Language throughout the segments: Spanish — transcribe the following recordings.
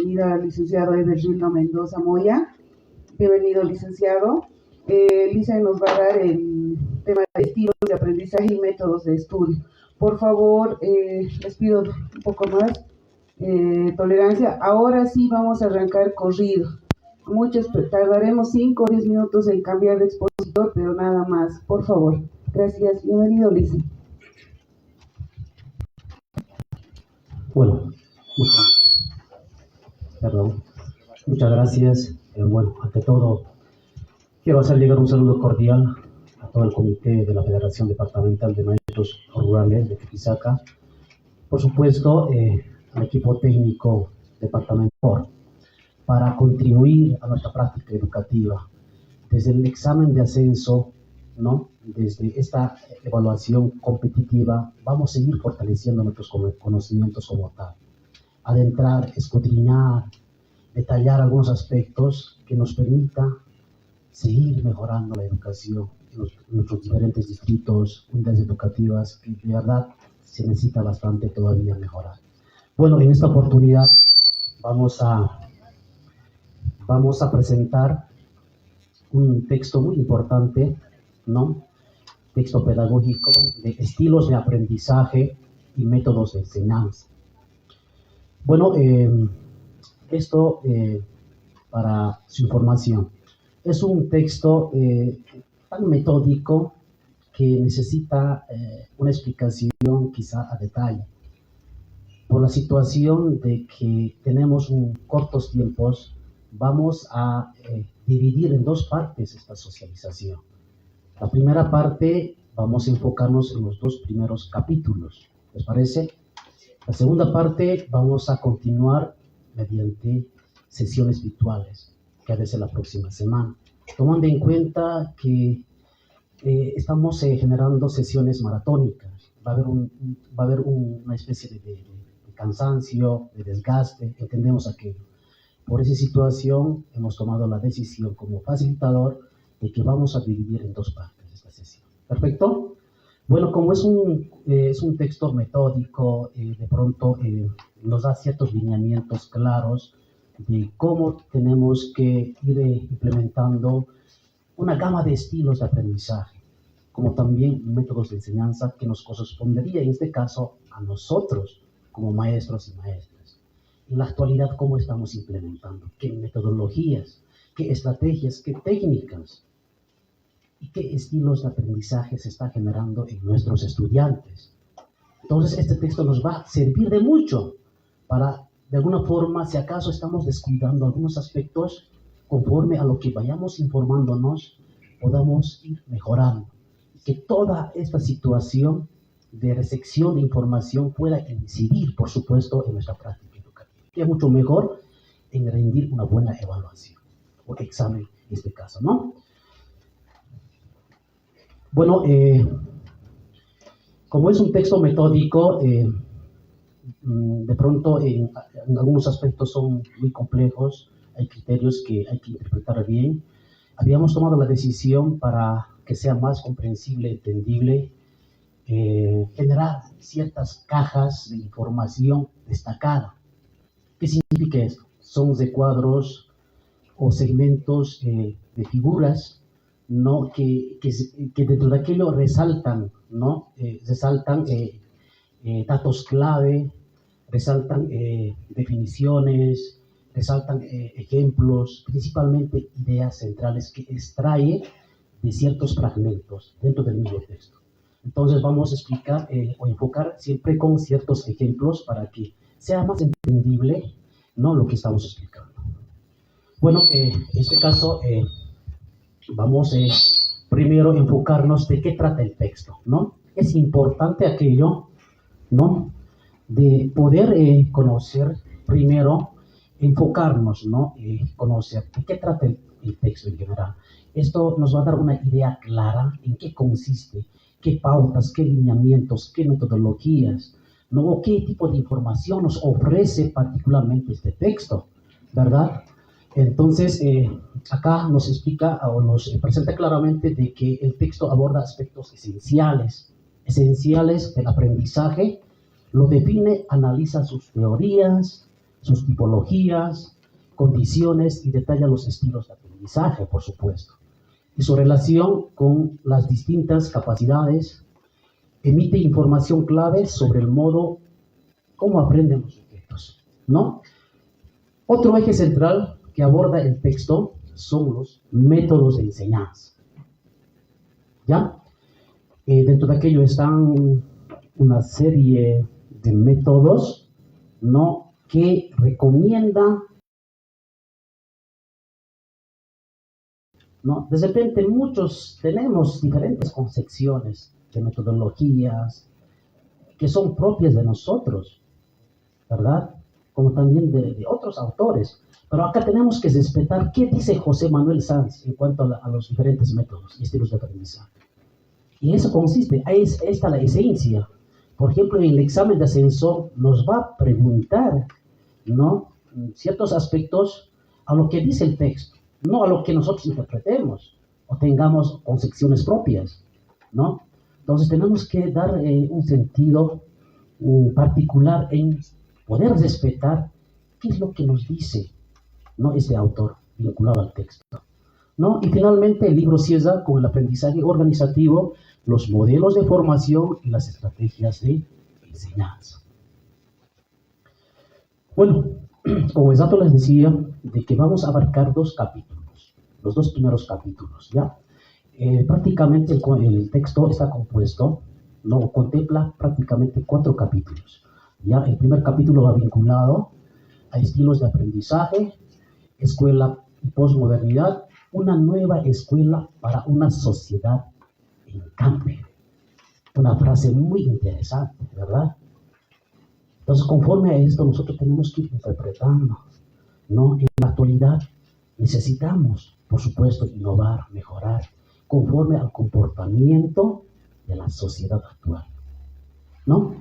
bienvenida al licenciado Evergildo Mendoza Moya. Bienvenido, licenciado. Lisa nos va a dar el tema de estilos de aprendizaje y métodos de estudio. Por favor, les pido un poco más tolerancia. Ahora sí vamos a arrancar corrido. Tardaremos 5 o 10 minutos en cambiar de expositor, pero nada más. Por favor. Gracias. Bienvenido, Lisa. Bueno, muchas gracias. Bueno, ante todo, quiero hacer llegar un saludo cordial a todo el comité de la Federación Departamental de Maestros Rurales de Chuquisaca, por supuesto, al equipo técnico departamental, para contribuir a nuestra práctica educativa. Desde el examen de ascenso, ¿no? Desde esta evaluación competitiva, vamos a seguir fortaleciendo nuestros conocimientos como tal. Adentrar, escudriñar, detallar algunos aspectos que nos permita seguir mejorando la educación en nuestros diferentes distritos, unidades educativas, que de verdad se necesita bastante todavía mejorar. Bueno, en esta oportunidad vamos a presentar un texto muy importante, ¿no? Texto pedagógico de estilos de aprendizaje y métodos de enseñanza. Bueno, esto, para su información, es un texto tan metódico que necesita una explicación quizá a detalle, por la situación de que tenemos cortos tiempos. Vamos a dividir en dos partes esta socialización. La primera parte vamos a enfocarnos en los 2 primeros capítulos, ¿les parece? La segunda parte vamos a continuar mediante sesiones virtuales, que ha de ser la próxima semana, tomando en cuenta que estamos generando sesiones maratónicas. Va a haber una especie de cansancio, de desgaste, entendemos aquello. Por esa situación hemos tomado la decisión como facilitador de que vamos a dividir en 2 partes esta sesión. ¿Perfecto? Bueno, como es un texto metódico, de pronto nos da ciertos lineamientos claros de cómo tenemos que ir implementando una gama de estilos de aprendizaje, como también métodos de enseñanza que nos correspondería, en este caso, a nosotros como maestros y maestras. En la actualidad, ¿cómo estamos implementando? ¿Qué metodologías? ¿Qué estrategias? ¿Qué técnicas? ¿Y qué estilos de aprendizaje se está generando en nuestros estudiantes? Entonces, este texto nos va a servir de mucho para, de alguna forma, si acaso estamos descuidando algunos aspectos, conforme a lo que vayamos informándonos, podamos ir mejorando. Que toda esta situación de recepción de información pueda incidir, por supuesto, en nuestra práctica educativa. Que es mucho mejor en rendir una buena evaluación o examen en este caso, ¿no? Bueno, como es un texto metódico, de pronto en algunos aspectos son muy complejos, hay criterios que hay que interpretar bien. Habíamos tomado la decisión para que sea más comprensible, entendible, generar ciertas cajas de información destacada. ¿Qué significa esto? Son recuadros o segmentos de figuras, ¿no? que dentro de aquello resaltan, ¿no? Resaltan datos clave, resaltan definiciones, resaltan ejemplos, principalmente ideas centrales que extrae de ciertos fragmentos dentro del mismo texto. Entonces vamos a explicar o enfocar siempre con ciertos ejemplos para que sea más entendible, ¿no? Lo que estamos explicando. Bueno, en este caso vamos primero a enfocarnos de qué trata el texto, ¿no? Es importante aquello, ¿no? De poder conocer primero, enfocarnos, ¿no? Conocer de qué trata el texto en general. Esto nos va a dar una idea clara en qué consiste, qué pautas, qué lineamientos, qué metodologías, ¿no? Qué tipo de información nos ofrece particularmente este texto, ¿verdad? Entonces, acá nos explica o nos presenta claramente de que el texto aborda aspectos esenciales del aprendizaje, lo define, analiza sus teorías, sus tipologías, condiciones y detalla los estilos de aprendizaje, por supuesto, y su relación con las distintas capacidades. Emite información clave sobre el modo como aprenden los sujetos, ¿no? Otro eje central que aborda el texto son los métodos de enseñanza, ¿ya? Dentro de aquello están una serie de métodos, ¿no?, que recomiendan, ¿no? De repente muchos tenemos diferentes concepciones de metodologías que son propias de nosotros, ¿verdad? Como también de otros autores. Pero acá tenemos que respetar qué dice José Manuel Sanz en cuanto a los diferentes métodos y estilos de aprendizaje. Y eso consiste, ahí está la esencia. Por ejemplo, en el examen de ascensor nos va a preguntar, ¿no?, ciertos aspectos a lo que dice el texto, no a lo que nosotros interpretemos o tengamos concepciones propias, ¿no? Entonces tenemos que dar un sentido particular en poder respetar qué es lo que nos dice, ¿no?, este autor vinculado al texto, ¿no? Y finalmente el libro cierra con el aprendizaje organizativo, los modelos de formación y las estrategias de enseñanza. Bueno, como exacto les decía, de que vamos a abarcar dos capítulos, los dos primeros capítulos, ¿ya? Prácticamente el texto está compuesto, ¿no?, contempla prácticamente 4 capítulos, ¿ya? El primer capítulo va vinculado a estilos de aprendizaje, escuela y posmodernidad, una nueva escuela para una sociedad en cambio. Una frase muy interesante, ¿verdad? Entonces, conforme a esto, nosotros tenemos que ir interpretando, ¿no? En la actualidad necesitamos, por supuesto, innovar, mejorar, conforme al comportamiento de la sociedad actual, ¿no?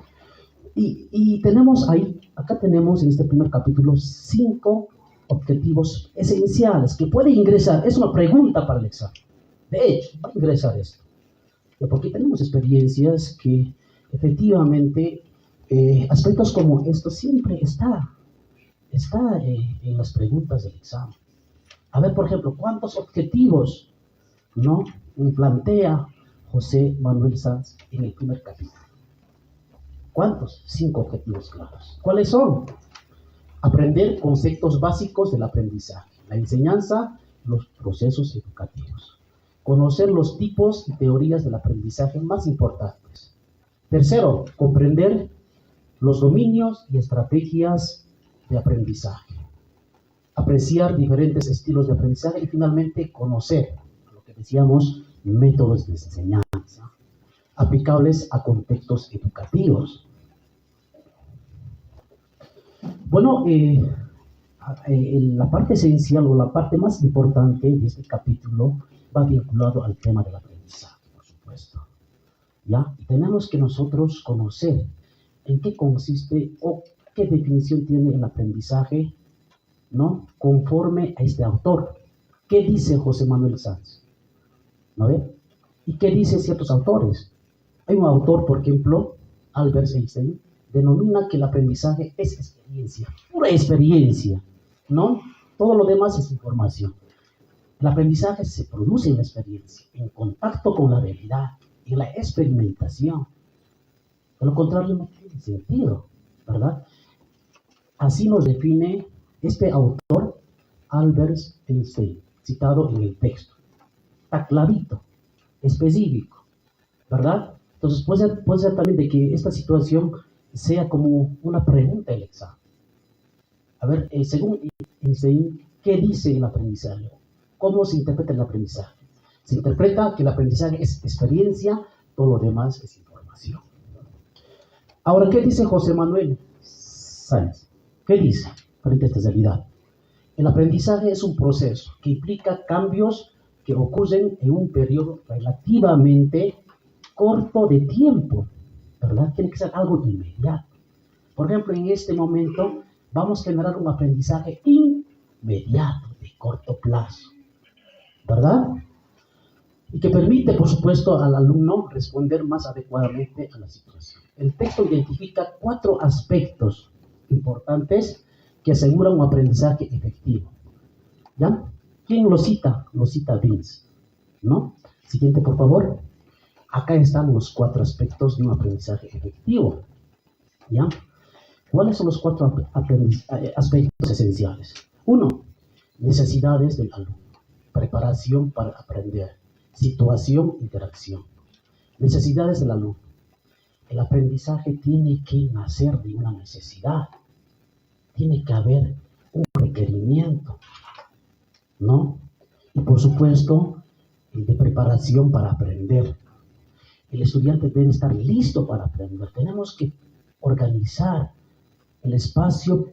Y tenemos ahí, acá tenemos en este primer capítulo 5 objetivos esenciales que puede ingresar. Es una pregunta para el examen. De hecho, va a ingresar esto. Porque tenemos experiencias que efectivamente aspectos como estos siempre está en las preguntas del examen. A ver, por ejemplo, ¿cuántos objetivos, no, plantea José Manuel Sanz en el primer capítulo? ¿Cuántos? 5 objetivos claros. ¿Cuáles son? Aprender conceptos básicos del aprendizaje, la enseñanza, los procesos educativos. Conocer los tipos y teorías del aprendizaje más importantes. Tercero, comprender los dominios y estrategias de aprendizaje. Apreciar diferentes estilos de aprendizaje y finalmente conocer, lo que decíamos, métodos de enseñanza aplicables a contextos educativos. Bueno, la parte esencial o la parte más importante de este capítulo va vinculado al tema del aprendizaje, por supuesto, ¿ya? Y tenemos que nosotros conocer en qué consiste o qué definición tiene el aprendizaje, ¿no?, conforme a este autor. ¿Qué dice José Manuel Sanz? ¿No ve? ¿Y qué dicen ciertos autores? Hay un autor, por ejemplo, Albert Einstein, denomina que el aprendizaje es experiencia, pura experiencia, ¿no? Todo lo demás es información. El aprendizaje se produce en la experiencia, en contacto con la realidad, en la experimentación. De lo contrario no tiene sentido, ¿verdad? Así nos define este autor, Albert Einstein, citado en el texto. Está clarito, específico, ¿verdad? Entonces puede ser también de que esta situación sea como una pregunta del examen. A ver, según Einstein, ¿qué dice el aprendizaje? ¿Cómo se interpreta el aprendizaje? Se interpreta que el aprendizaje es experiencia, todo lo demás es información. Ahora, ¿qué dice José Manuel Sanz? ¿Qué dice frente a esta realidad? El aprendizaje es un proceso que implica cambios que ocurren en un periodo relativamente corto de tiempo, ¿verdad? Tiene que ser algo inmediato. Por ejemplo, en este momento vamos a generar un aprendizaje inmediato, de corto plazo, ¿verdad? Y que permite, por supuesto, al alumno responder más adecuadamente a la situación. El texto identifica 4 aspectos importantes que aseguran un aprendizaje efectivo. ¿Ya? ¿Quién lo cita? Lo cita Vince, ¿no? Siguiente, por favor. Acá están los 4 aspectos de un aprendizaje efectivo. ¿Ya? ¿Cuáles son los 4 aspectos esenciales? 1. Necesidades del alumno. Preparación para aprender. Situación, interacción. Necesidades del alumno. El aprendizaje tiene que nacer de una necesidad. Tiene que haber un requerimiento, ¿no? Y por supuesto, el de preparación para aprender. El estudiante debe estar listo para aprender. Tenemos que organizar el espacio,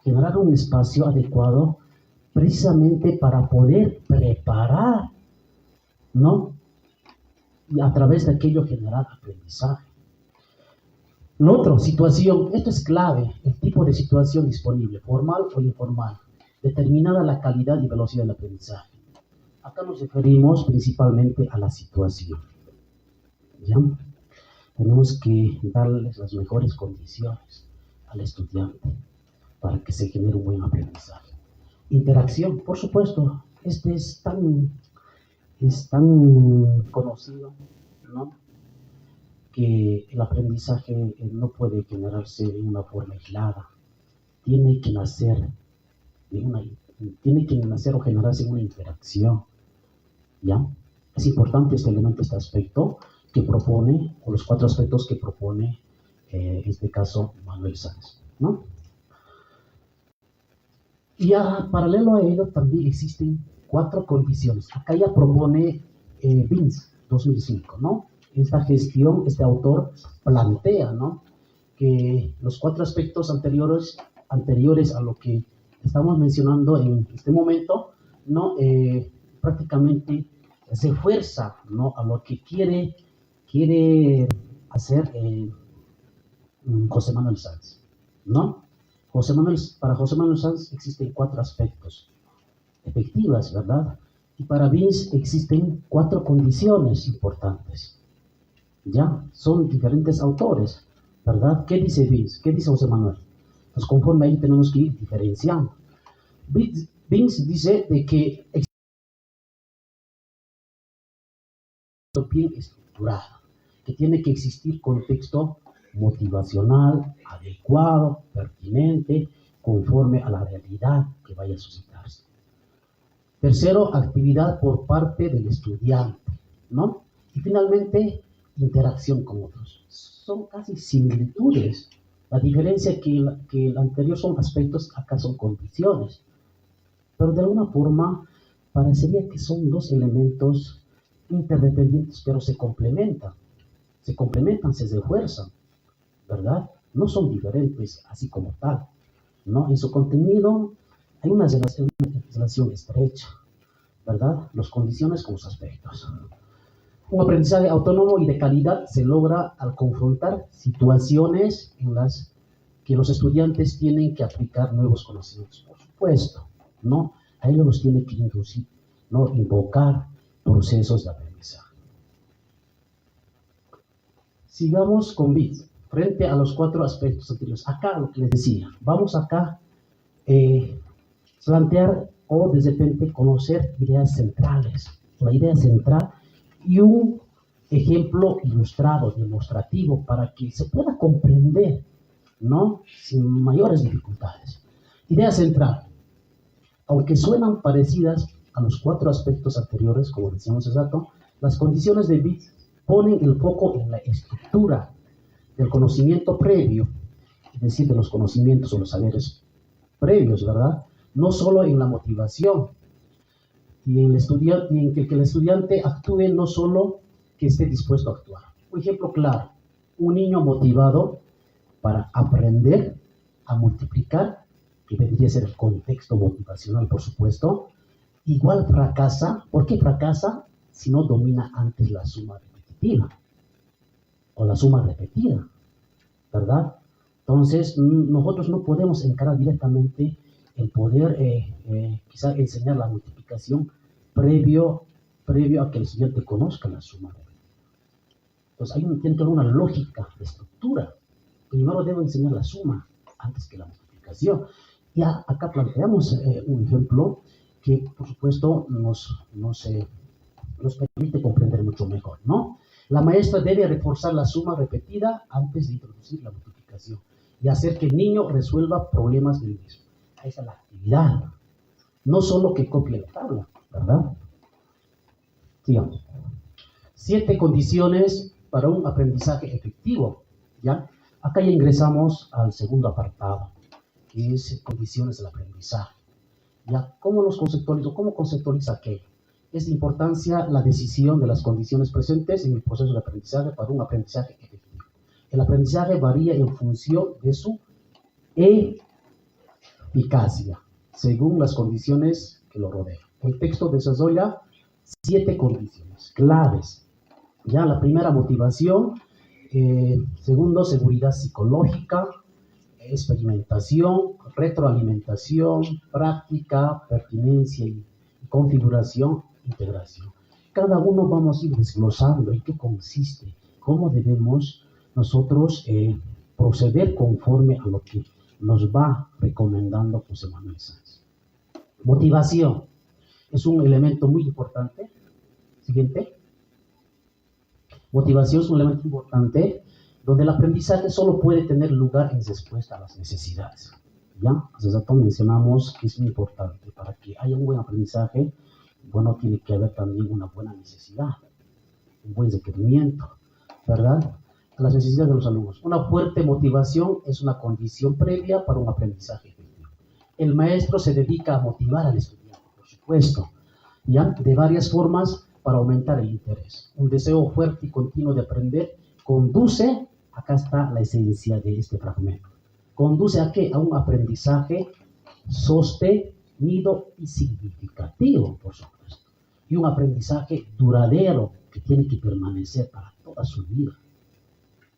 generar un espacio adecuado precisamente para poder preparar, ¿no? Y a través de aquello generar aprendizaje. Lo otro, situación. Esto es clave, el tipo de situación disponible, formal o informal, determinada la calidad y velocidad del aprendizaje. Acá nos referimos principalmente a la situación. ¿Ya? Tenemos que darles las mejores condiciones al estudiante para que se genere un buen aprendizaje. Interacción, por supuesto, este es tan conocido, ¿no? Que el aprendizaje no puede generarse de una forma aislada. Tiene que nacer o generarse una interacción. ¿Ya? Es importante este elemento, este aspecto que propone, o los 4 aspectos que propone, en este caso, Manuel Sanz, ¿no? Y paralelo a ello también existen 4 condiciones. Acá ya propone Vince, 2005, ¿no? Esta gestión, este autor plantea, ¿no? Que los 4 aspectos anteriores a lo que estamos mencionando en este momento, ¿no? Prácticamente se fuerza, ¿no? A lo que quiere hacer José Manuel Sanz, ¿no? Para José Manuel Sanz existen 4 aspectos efectivas, ¿verdad? Y para Vince existen 4 condiciones importantes. ¿Ya? Son diferentes autores, ¿verdad? ¿Qué dice Vince? ¿Qué dice José Manuel? Pues conforme ahí tenemos que ir diferenciando. Vince dice de que existe bien estructurado, que tiene que existir contexto motivacional, adecuado, pertinente, conforme a la realidad que vaya a suscitarse. Tercero, actividad por parte del estudiante, ¿no? Y finalmente, interacción con otros. Son casi similitudes. La diferencia que el anterior son aspectos, acá son condiciones. Pero de alguna forma, parecería que son 2 elementos interdependientes, pero se complementan, se refuerzan, ¿verdad? No son diferentes así como tal, ¿no? En su contenido hay una relación estrecha, ¿verdad? Las condiciones con los aspectos. Un aprendizaje autónomo y de calidad se logra al confrontar situaciones en las que los estudiantes tienen que aplicar nuevos conocimientos, por supuesto, ¿no? A ellos los tiene que inducir, ¿no? Invocar procesos de aprendizaje. Sigamos con BIT. Frente a los 4 aspectos anteriores, acá lo que les decía, vamos acá plantear o de repente conocer ideas centrales, la idea central y un ejemplo ilustrado, demostrativo, para que se pueda comprender, ¿no? Sin mayores dificultades. Idea central. Aunque suenan parecidas a los 4 aspectos anteriores, como decíamos hace rato, las condiciones de BIT ponen el foco en la estructura del conocimiento previo, es decir, de los conocimientos o los saberes previos, ¿verdad? No solo en la motivación y en que el estudiante actúe, no solo que esté dispuesto a actuar. Un ejemplo claro, un niño motivado para aprender a multiplicar, que debería ser el contexto motivacional, por supuesto, igual fracasa. ¿Por qué fracasa? Si no domina antes la suma repetitiva o la suma repetida, ¿verdad? Entonces, nosotros no podemos encarar directamente el poder quizá enseñar la multiplicación previo a que el estudiante conozca la suma repetitiva. Entonces, tiene que haber una lógica de estructura. Primero debo enseñar la suma antes que la multiplicación. Ya acá planteamos un ejemplo que, por supuesto, nos permite comprender mucho mejor, ¿no? La maestra debe reforzar la suma repetida antes de introducir la multiplicación y hacer que el niño resuelva problemas del mismo. Ahí está la actividad, no solo que copie la tabla, ¿verdad? Sigamos. 7 condiciones para un aprendizaje efectivo, ¿ya? Acá ya ingresamos al segundo apartado, que es condiciones del aprendizaje. ¿Ya? ¿Cómo los conceptualizo? ¿Cómo conceptualiza qué? Es de importancia la decisión de las condiciones presentes en el proceso de aprendizaje para un aprendizaje efectivo. El aprendizaje varía en función de su eficacia, según las condiciones que lo rodean. El texto desarrolla 7 condiciones claves. Ya la primera, motivación. Segundo, seguridad psicológica. Experimentación, retroalimentación, práctica, pertinencia y configuración, integración. Cada uno vamos a ir desglosando en qué consiste, cómo debemos nosotros proceder conforme a lo que nos va recomendando José Manuel Sanz. Motivación es un elemento muy importante. Siguiente. Motivación es un elemento importante donde el aprendizaje solo puede tener lugar en respuesta a las necesidades. ¿Ya? Hace rato mencionamos que es muy importante. Para que haya un buen aprendizaje, bueno, tiene que haber también una buena necesidad, un buen requerimiento, ¿verdad? Las necesidades de los alumnos. Una fuerte motivación es una condición previa para un aprendizaje efectivo. El maestro se dedica a motivar al estudiante, por supuesto, ¿ya? De varias formas para aumentar el interés. Un deseo fuerte y continuo de aprender conduce, acá está la esencia de este fragmento, ¿conduce a qué? A un aprendizaje sostenido y significativo, por supuesto, y un aprendizaje duradero que tiene que permanecer para toda su vida.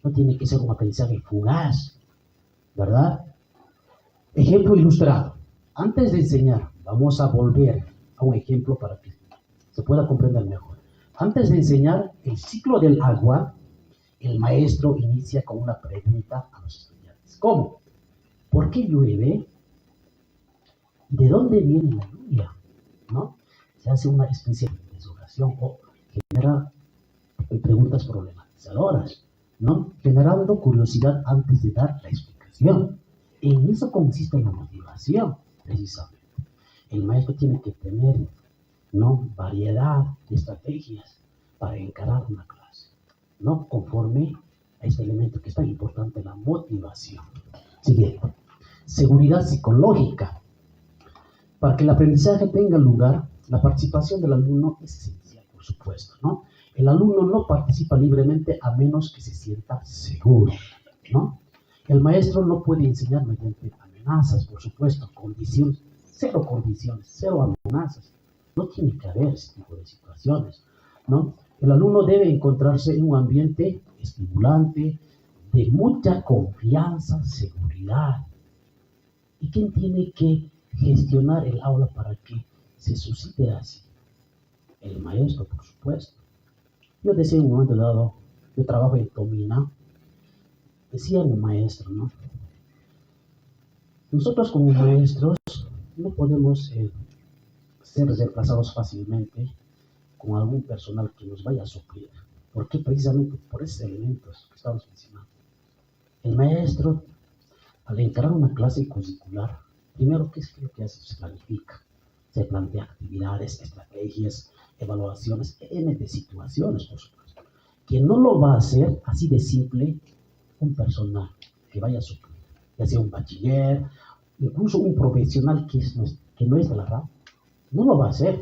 No tiene que ser un aprendizaje fugaz, ¿verdad? Ejemplo ilustrado. Antes de enseñar, vamos a volver a un ejemplo para que se pueda comprender mejor. Antes de enseñar el ciclo del agua, el maestro inicia con una pregunta a los estudiantes. ¿Cómo? ¿Por qué llueve? ¿De dónde viene la lluvia? ¿No? Se hace una especie de interrogación o genera preguntas problematizadoras, ¿no? Generando curiosidad antes de dar la explicación. En eso consiste la motivación, precisamente. El maestro tiene que tener, ¿no?, variedad de estrategias para encarar una clase, ¿no?, conforme a este elemento que es tan importante, la motivación. Siguiente. Seguridad psicológica. Para que el aprendizaje tenga lugar, la participación del alumno es esencial, por supuesto, ¿no? El alumno no participa libremente a menos que se sienta seguro, ¿no? El maestro no puede enseñar mediante amenazas, por supuesto, condiciones, cero amenazas. No tiene que haber ese tipo de situaciones, ¿no? El alumno debe encontrarse en un ambiente estimulante, de mucha confianza, seguridad. ¿Y quién tiene que gestionar el aula para que se suscite así? El maestro, por supuesto. Yo decía en un momento dado, yo trabajo en Tomina, decía un maestro, ¿no? Nosotros como maestros no podemos ser reemplazados fácilmente con algún personal que nos vaya a suplir. ¿Por qué? Precisamente por esos elementos que estamos mencionando. El maestro, al encarar una clase curricular, primero, ¿qué es lo que hace? Se planifica, se plantea actividades, estrategias, evaluaciones, N de situaciones, por supuesto. Quien no lo va a hacer así de simple, un personal que vaya a suplir, ya sea un bachiller, incluso un profesional que no es de la rama, no lo va a hacer,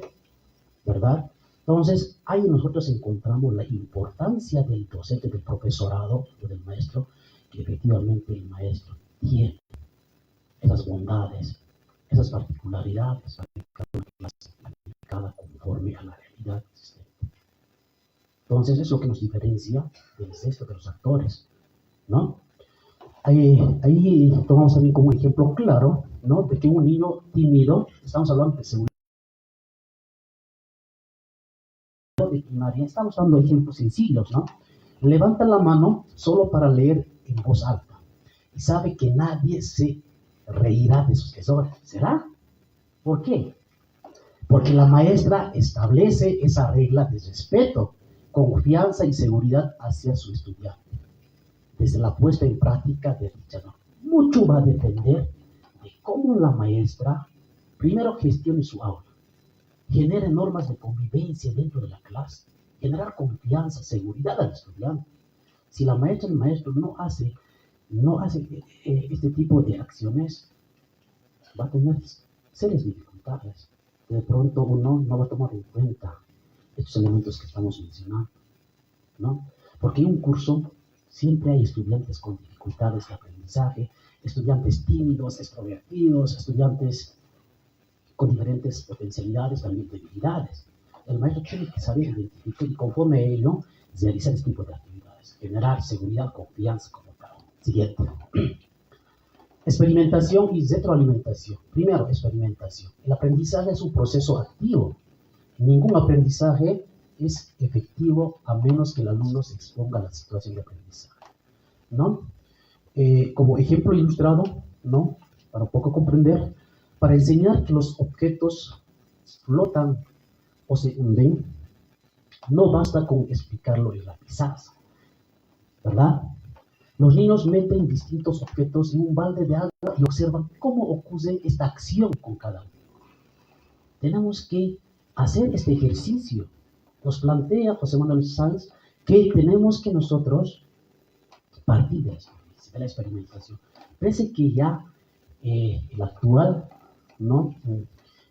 ¿verdad? Entonces, ahí nosotros encontramos la importancia del docente, del profesorado o del maestro, que efectivamente el maestro tiene esas bondades, esas particularidades para que cada clase planificada conforme a la realidad existente. Entonces, es lo que nos diferencia del resto de los actores, ¿no? Ahí tomamos también como ejemplo claro, ¿no?, de que un niño tímido, estamos hablando de seguridad de primaria, estamos dando ejemplos sencillos, ¿no? Levanta la mano solo para leer en voz alta y sabe que nadie se reirá de sus tesoros. ¿Será? ¿Por qué? Porque la maestra establece esa regla de respeto, confianza y seguridad hacia su estudiante. Desde la puesta en práctica de dicha norma. Mucho va a depender de cómo la maestra primero gestione su aula, genere normas de convivencia dentro de la clase, generar confianza, seguridad al estudiante. Si la maestra, el maestro no hace este tipo de acciones, va a tener serias dificultades. De pronto uno no va a tomar en cuenta estos elementos que estamos mencionando, ¿no? Porque en un curso siempre hay estudiantes con dificultades de aprendizaje, estudiantes tímidos, extrovertidos, estudiantes con diferentes potencialidades, también debilidades. El maestro tiene que saber identificar y conforme a ello realizar este tipo de actividades, generar seguridad, confianza como tal. Siguiente. Experimentación y retroalimentación. Primero, experimentación. El aprendizaje es un proceso activo. Ningún aprendizaje es efectivo a menos que el alumno se exponga a la situación de aprendizaje, ¿no? Como ejemplo ilustrado, ¿no? Para un poco comprender, para enseñar que los objetos flotan o se hunden, no basta con explicarlo en la pizarra, ¿verdad? Los niños meten distintos objetos en un balde de agua y observan cómo ocurre esta acción con cada uno. Tenemos que hacer este ejercicio. Nos plantea José Manuel Sanz que tenemos que nosotros partir de la experimentación. Parece que ya el actual, ¿no?,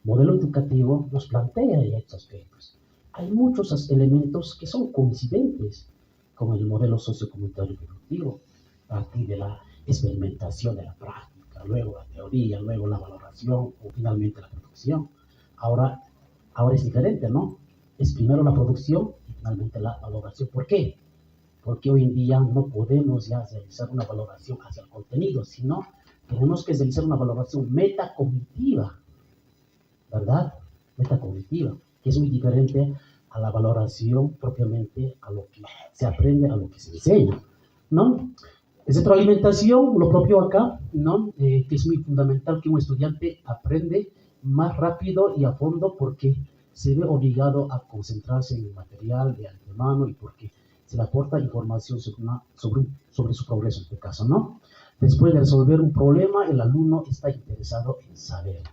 modelo educativo nos plantea estos aspectos. Hay muchos elementos que son coincidentes con el modelo sociocomunitario productivo, a partir de la experimentación de la práctica, luego la teoría, luego la valoración o finalmente la producción. Ahora es diferente, ¿no? Es primero la producción y finalmente la valoración. ¿Por qué? Porque hoy en día no podemos ya realizar una valoración hacia el contenido, sino tenemos que realizar una valoración metacognitiva, ¿verdad? Metacognitiva, que es muy diferente a la valoración propiamente a lo que se aprende, a lo que se enseña, ¿no? Es retroalimentación, lo propio acá, ¿no? Que es muy fundamental que un estudiante aprende más rápido y a fondo porque se ve obligado a concentrarse en el material de antemano y porque se le aporta información sobre su progreso en este caso, ¿no? Después de resolver un problema, el alumno está interesado en saber.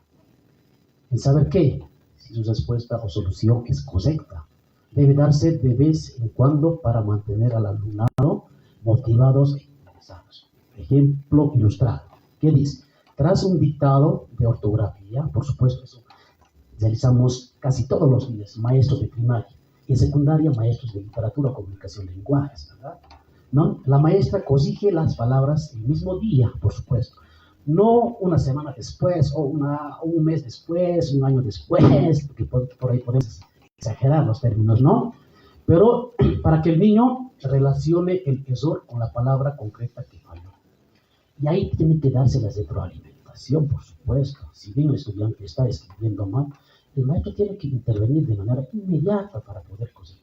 ¿En saber qué? Si su respuesta o solución es correcta. Debe darse de vez en cuando para mantener al alumnado motivados e interesados. Ejemplo ilustrado. ¿Qué dice? Tras un dictado de ortografía, por supuesto, eso realizamos casi todos los días, maestros de primaria, y en secundaria, maestros de literatura, comunicación, lenguajes, ¿verdad? ¿No? La maestra corrige las palabras el mismo día, por supuesto. No una semana después, o un mes después, un año después, porque por ahí podemos exagerar los términos, ¿no? Pero para que el niño relacione el error con la palabra concreta que falló. Y ahí tiene que darse la retroalimentación, por supuesto. Si bien el estudiante está escribiendo mal, el maestro tiene que intervenir de manera inmediata para poder corregir.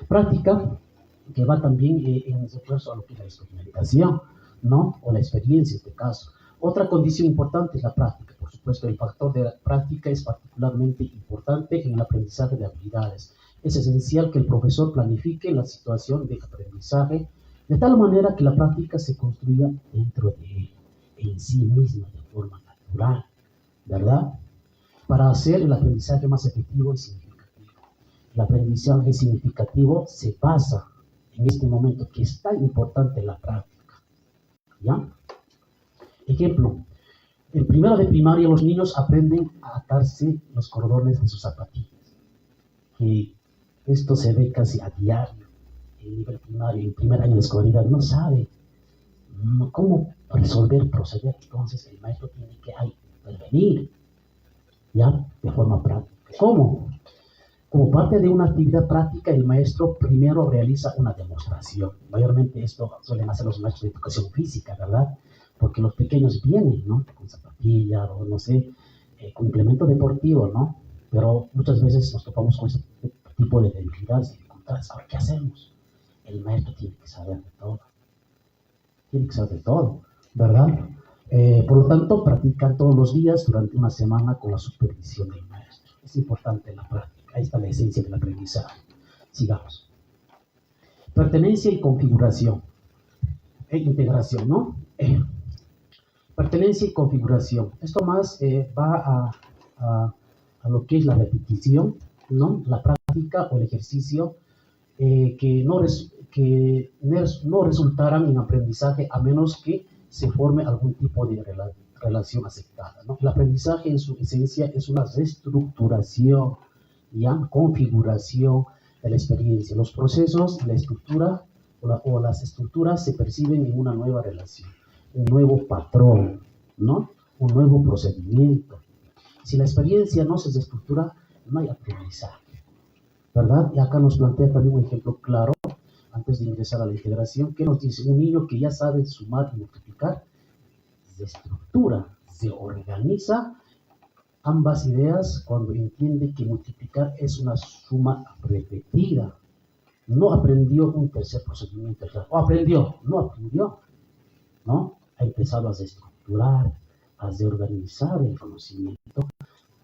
Práctica, que va también en refuerzo a lo que es la experimentación, ¿no? O la experiencia en este caso. Otra condición importante es la práctica. Por supuesto, el factor de la práctica es particularmente importante en el aprendizaje de habilidades. Es esencial que el profesor planifique la situación de aprendizaje de tal manera que la práctica se construya dentro de él, en sí misma, de forma natural, ¿verdad? Para hacer el aprendizaje más efectivo y significativo. El aprendizaje significativo se basa en este momento que es tan importante la práctica, ¿ya? Ejemplo, en primero de primaria los niños aprenden a atarse los cordones de sus zapatillas, que esto se ve casi a diario en nivel primario, en primer año de escolaridad, no sabe cómo proceder, entonces el maestro tiene que intervenir, ¿ya? De forma práctica. ¿Cómo? Como parte de una actividad práctica, el maestro primero realiza una demostración. Mayormente esto suelen hacer los maestros de educación física, ¿verdad? Porque los pequeños vienen, ¿no? Con zapatilla o no sé, con implemento deportivo, ¿no? Pero muchas veces nos topamos con este tipo de debilidades y dificultades. Ahora, ¿qué hacemos? El maestro tiene que saber de todo. tiene que ser de todo, ¿verdad? Por lo tanto, practican todos los días durante una semana con la supervisión del maestro. Es importante la práctica, ahí está la esencia del aprendizaje. Sigamos. Pertenencia y configuración. E integración, ¿no? Pertenencia y configuración. Esto más va a lo que es la repetición, ¿no? La práctica o el ejercicio que no resultaran en aprendizaje a menos que se forme algún tipo de relación aceptada, ¿no? El aprendizaje en su esencia es una reestructuración, ¿ya? Configuración de la experiencia. Los procesos, la estructura o las estructuras se perciben en una nueva relación, un nuevo patrón, ¿no? Un nuevo procedimiento. Si la experiencia no se desestructura, no hay aprendizaje, ¿verdad? Y acá nos plantea también un ejemplo claro, antes de ingresar a la integración, que nos dice: un niño que ya sabe sumar y multiplicar, se estructura, se organiza ambas ideas cuando entiende que multiplicar es una suma repetida. No aprendió un tercer procedimiento, no aprendió, ¿no? Ha empezado a desestructurar, a reorganizar el conocimiento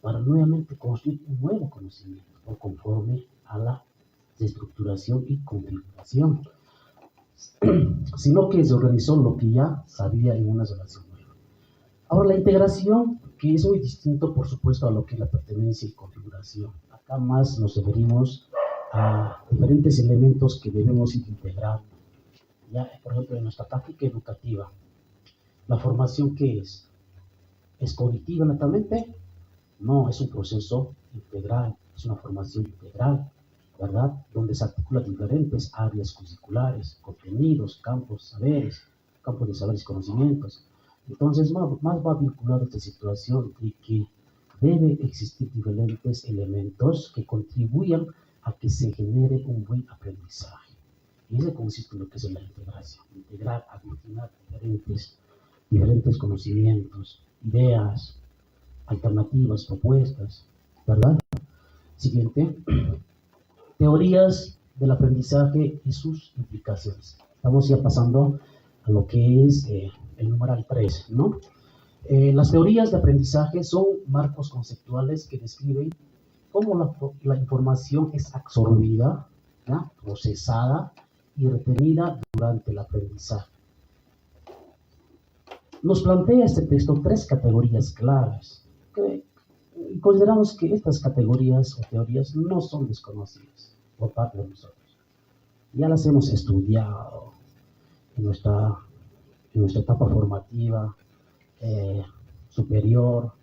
para nuevamente construir un nuevo conocimiento, o conforme a la desestructuración y configuración, sino que se organizó lo que ya sabía en una relación nueva. Ahora, la integración, que es muy distinto, por supuesto, a lo que es la pertenencia y configuración. Acá más nos referimos a diferentes elementos que debemos ir integrando. Ya, por ejemplo, en nuestra práctica educativa, la formación, ¿qué es? ¿Es cognitiva netamente? No, es un proceso integral, es una formación integral, ¿verdad? Donde se articulan diferentes áreas curriculares, contenidos, campos de saberes y conocimientos. Entonces, más va vinculado a esta situación de que debe existir diferentes elementos que contribuyan a que se genere un buen aprendizaje. Y eso consiste en lo que es la integración, integrar, aglutinar diferentes conocimientos, ideas, alternativas, propuestas, ¿verdad? Siguiente. Teorías del aprendizaje y sus implicaciones. Estamos ya pasando a lo que es el numeral 3, ¿no? Las teorías de aprendizaje son marcos conceptuales que describen cómo la información es absorbida, ¿ya? Procesada y retenida durante el aprendizaje. Nos plantea este texto 3 categorías claras, y consideramos que estas categorías o teorías no son desconocidas por parte de nosotros. Ya las hemos estudiado en nuestra etapa formativa, superior,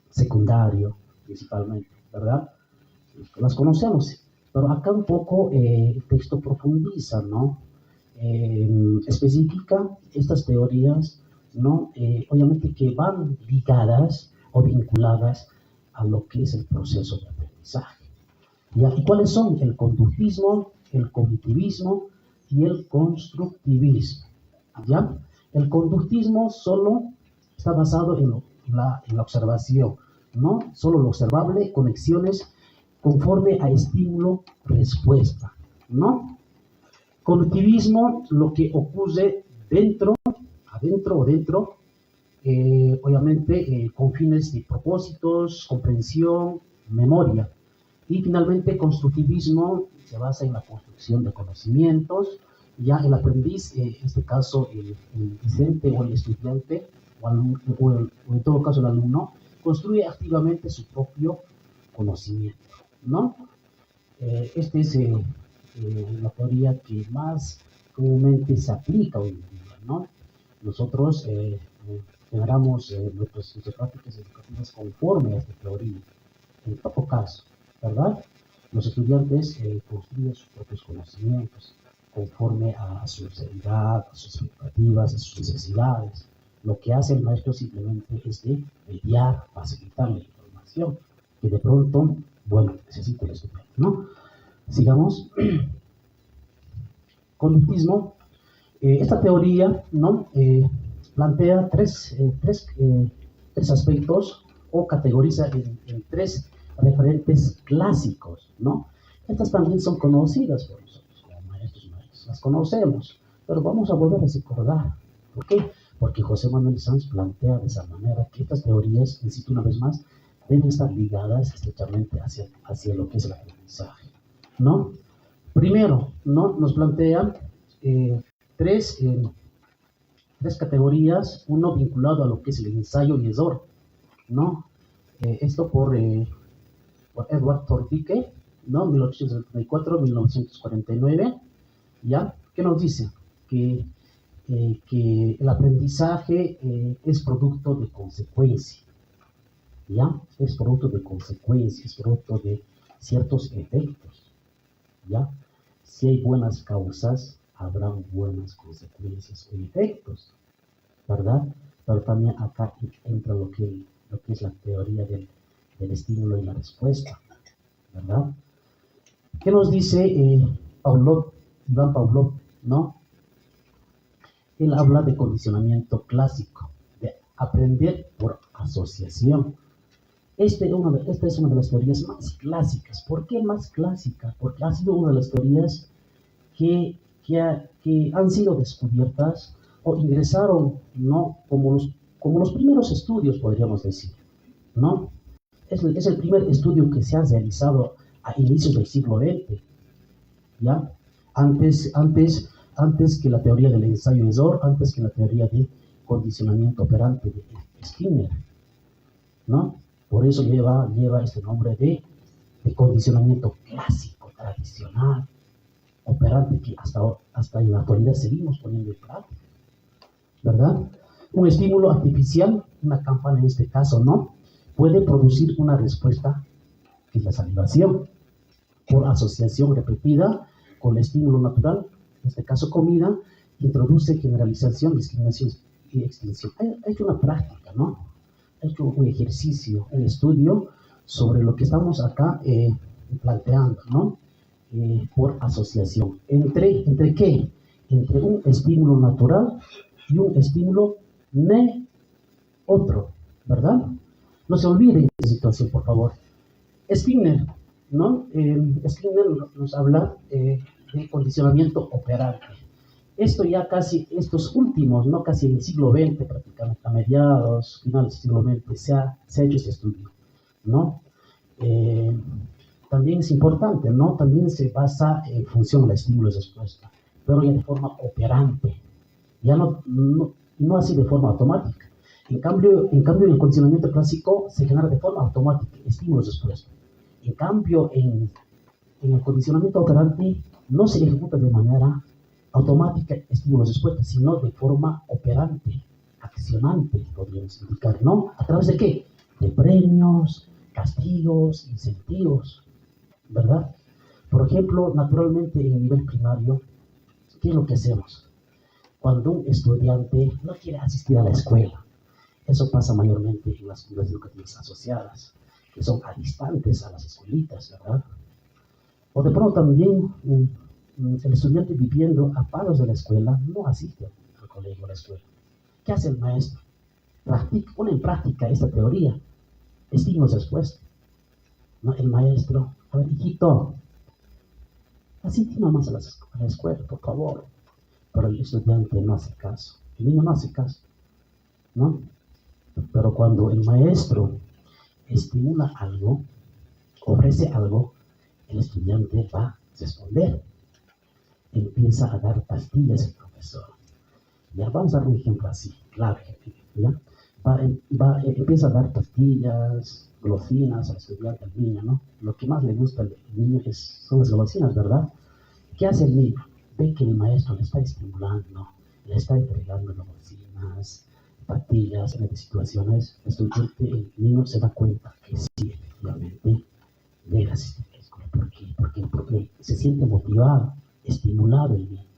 secundario, principalmente, ¿verdad? Las conocemos, pero acá un poco el texto profundiza, ¿no? Especifica estas teorías, ¿no? Obviamente que van ligadas o vinculadas a lo que es el proceso de aprendizaje. ¿Ya? ¿Y cuáles son? El conductismo, el cognitivismo y el constructivismo. ¿Ya? El conductismo solo está basado en la observación, ¿no? Solo lo observable, conexiones conforme a estímulo-respuesta, ¿no? Cognitivismo, lo que ocurre adentro o dentro, obviamente con fines de propósitos, comprensión, memoria. Y finalmente, constructivismo se basa en la construcción de conocimientos. Ya el aprendiz, en este caso el docente o el estudiante, o en todo caso el alumno, construye activamente su propio conocimiento, ¿no? Esta es la teoría que más comúnmente se aplica hoy en día, ¿no? Nosotros generamos nuestras prácticas educativas conforme a esta teoría, en todo caso, ¿verdad? Los estudiantes construyen sus propios conocimientos conforme a su edad, a sus expectativas, a sus necesidades. Lo que hace el maestro simplemente es de mediar, facilitar la información que de pronto, necesita el estudiante, ¿no? Sigamos. Conductismo. Esta teoría, ¿no? Plantea tres aspectos o categoriza en 3 referentes clásicos, ¿no? Estas también son conocidas por nosotros como maestros, las conocemos, Pero vamos a volver a recordar. ¿Por qué? Porque José Manuel Sanz plantea de esa manera que estas teorías, insisto una vez más, deben estar ligadas estrechamente hacia lo que es el aprendizaje, ¿no? Primero, ¿no? Nos plantean tres categorías, uno vinculado a lo que es el ensayo y error, ¿no? Esto por Edward Thorndike, ¿no? 1874-1949, ¿ya? ¿Qué nos dice? Que el aprendizaje es producto de consecuencia, ¿ya? Es producto de consecuencia, es producto de ciertos efectos, ¿ya? Si hay buenas causas, habrán buenas consecuencias y efectos, ¿verdad? Pero también acá entra lo que es la teoría del estímulo y la respuesta, ¿verdad? ¿Qué nos dice Iván Pavlov, ¿no? Él habla de condicionamiento clásico, de aprender por asociación. Esta es una de las teorías más clásicas. ¿Por qué más clásica? Porque ha sido una de las teorías que han sido descubiertas o ingresaron, ¿no? como los primeros estudios, podríamos decir, ¿no? Es el primer estudio que se ha realizado a inicios del siglo XX, ¿ya? Antes que la teoría del ensayo-error, antes que la teoría de condicionamiento operante de Skinner, ¿no? Por eso lleva este nombre de condicionamiento clásico, tradicional, operante, que hasta en la actualidad seguimos poniendo en práctica, ¿verdad? Un estímulo artificial, una campana en este caso, ¿no? Puede producir una respuesta, que es la salivación, por asociación repetida con el estímulo natural, en este caso comida, introduce generalización, discriminación y extinción. Ha hecho una práctica, ¿no? Ha hecho un ejercicio, un estudio sobre lo que estamos acá planteando, ¿no? Por asociación. ¿Entre qué? Entre un estímulo natural y un estímulo otro, ¿verdad? No se olviden de esta situación, por favor. Skinner, ¿no? Skinner nos habla de condicionamiento operante. Esto ya casi, estos últimos, ¿no? Casi en el siglo XX, prácticamente a mediados, finales del siglo XX, se ha hecho este estudio, ¿no? También es importante, ¿no? También se basa en función de estímulo y respuesta, pero ya de forma operante, ya no así de forma automática. En cambio, en el condicionamiento clásico se genera de forma automática, estímulo y respuesta. En cambio, en el condicionamiento operante no se ejecuta de manera automática estímulo y respuesta, sino de forma operante, accionante, podríamos indicar, ¿no? ¿A través de qué? De premios, castigos, incentivos, ¿verdad? Por ejemplo, naturalmente en el nivel primario, ¿qué es lo que hacemos? Cuando un estudiante no quiere asistir a la escuela, eso pasa mayormente en las unidades educativas asociadas, que son distantes a las escuelitas, ¿verdad? O de pronto también el estudiante viviendo a paros de la escuela no asiste al colegio o a la escuela. ¿Qué hace el maestro? Pone en práctica esta teoría, estímulos y respuesta, ¿no? El maestro, a ver, hijito, asiste nomás a la escuela, por favor. Pero el estudiante no hace caso, el niño no hace caso, ¿no? Pero cuando el maestro estimula algo, ofrece algo, el estudiante va a responder. Empieza a dar pastillas el profesor. Ya vamos a dar un ejemplo así, claro, ¿ya? Empieza a dar pastillas, golosinas al estudiante, al niño, ¿no? Lo que más le gusta al niño son las golosinas, ¿verdad? ¿Qué hace el niño? Ve que el maestro le está estimulando, le está entregando golosinas, pastillas en estas situaciones. El niño se da cuenta que sí, efectivamente, debe asistir a la escuela. ¿Por qué? Porque se siente motivado, estimulado el niño.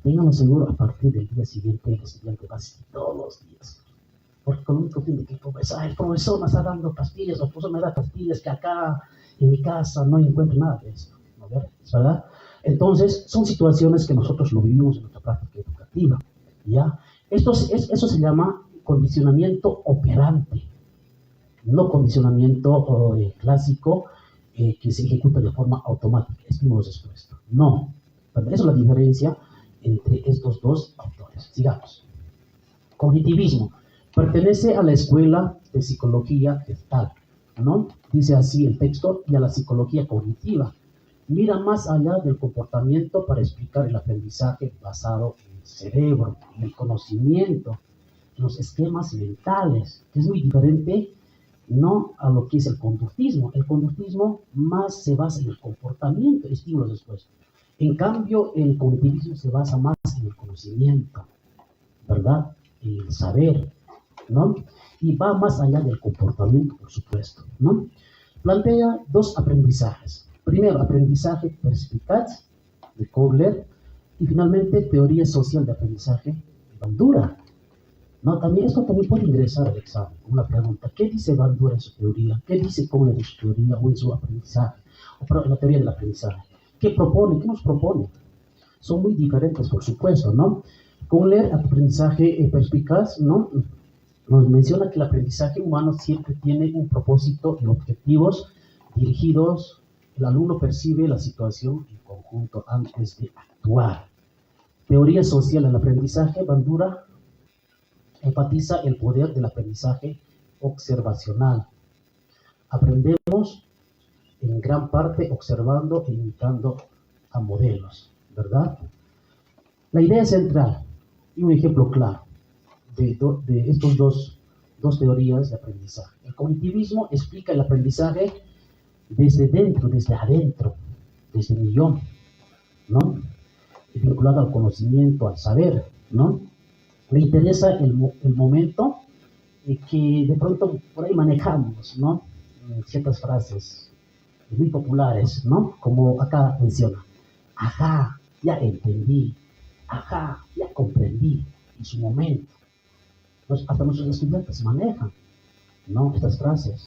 Ténganlo seguro, a partir del día siguiente el estudiante va a asistir todos los días. Porque con un fin de que el profesor me está dando pastillas, el profesor me da pastillas que acá en mi casa no encuentro nada de esto, ¿no? ¿Verdad? Entonces, son situaciones que nosotros lo vivimos en nuestra práctica educativa, ¿ya? Eso se llama condicionamiento operante, no condicionamiento clásico que se ejecuta de forma automática, estímulos respuesta. No, ¿verdad? Esa es la diferencia entre estos dos autores. Sigamos. Cognitivismo. Pertenece a la escuela de psicología gestal, ¿no? Dice así el texto, y a la psicología cognitiva. Mira más allá del comportamiento para explicar el aprendizaje basado en el cerebro, en el conocimiento, en los esquemas mentales, que es muy diferente, no a lo que es el conductismo. El conductismo más se basa en el comportamiento, estímulos después. En cambio, el cognitivismo se basa más en el conocimiento, ¿verdad? En el saber, ¿no? Y va más allá del comportamiento, por supuesto, ¿no? Plantea dos aprendizajes. Primero, aprendizaje perspicaz de Kogler, y finalmente teoría social de aprendizaje de Bandura. ¿No? Esto también puede ingresar al examen. Una pregunta: ¿qué dice Bandura en su teoría? ¿Qué dice Kogler en su teoría o en su aprendizaje? O en la teoría del aprendizaje. ¿Qué propone? ¿Qué nos propone? Son muy diferentes, por supuesto, ¿no? Kogler, aprendizaje perspicaz, ¿no? Nos menciona que el aprendizaje humano siempre tiene un propósito y objetivos dirigidos. El alumno percibe la situación en conjunto antes de actuar. Teoría social del aprendizaje, Bandura enfatiza el poder del aprendizaje observacional. Aprendemos en gran parte observando e imitando a modelos, ¿verdad? La idea central y un ejemplo claro de estos dos teorías de aprendizaje. El cognitivismo explica el aprendizaje desde dentro, desde adentro, desde mi yo, ¿no? Vinculado al conocimiento, al saber, ¿no? Le interesa el momento que de pronto por ahí manejamos, ¿no? Ciertas frases muy populares, ¿no? Como acá menciona: ajá, ya entendí, ajá, ya comprendí, en su momento. Hasta nuestros estudiantes manejan, ¿no? Estas frases.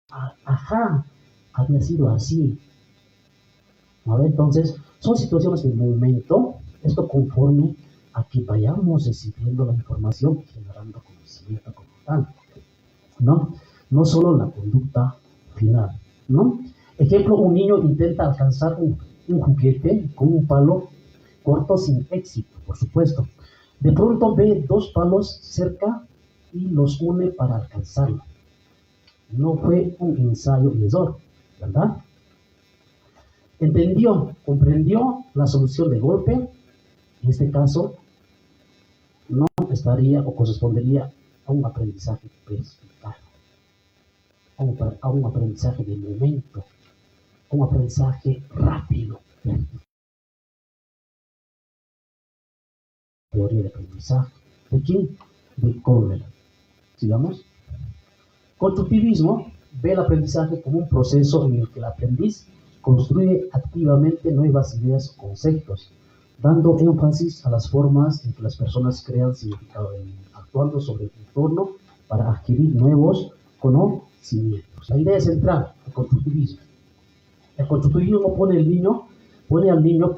Ajá, había sido así. ¿No? Entonces, son situaciones del momento, esto conforme a que vayamos recibiendo la información y generando conocimiento como tal, ¿no? No solo la conducta final, ¿no? Ejemplo: un niño intenta alcanzar un juguete con un palo corto sin éxito, por supuesto. De pronto ve dos palos cerca y los une para alcanzarlo. No fue un ensayo y error, ¿verdad? Comprendió la solución de golpe. En este caso, no estaría o correspondería a un aprendizaje perspicaz, a un aprendizaje de momento, a un aprendizaje rápido. Teoría de aprendizaje. ¿De quién? De Kogler. Sigamos. Constructivismo ve el aprendizaje como un proceso en el que el aprendiz construye activamente nuevas ideas o conceptos, dando énfasis a las formas en que las personas crean significado, actuando sobre el entorno para adquirir nuevos conocimientos. La idea central del constructivismo. El constructivismo pone al niño,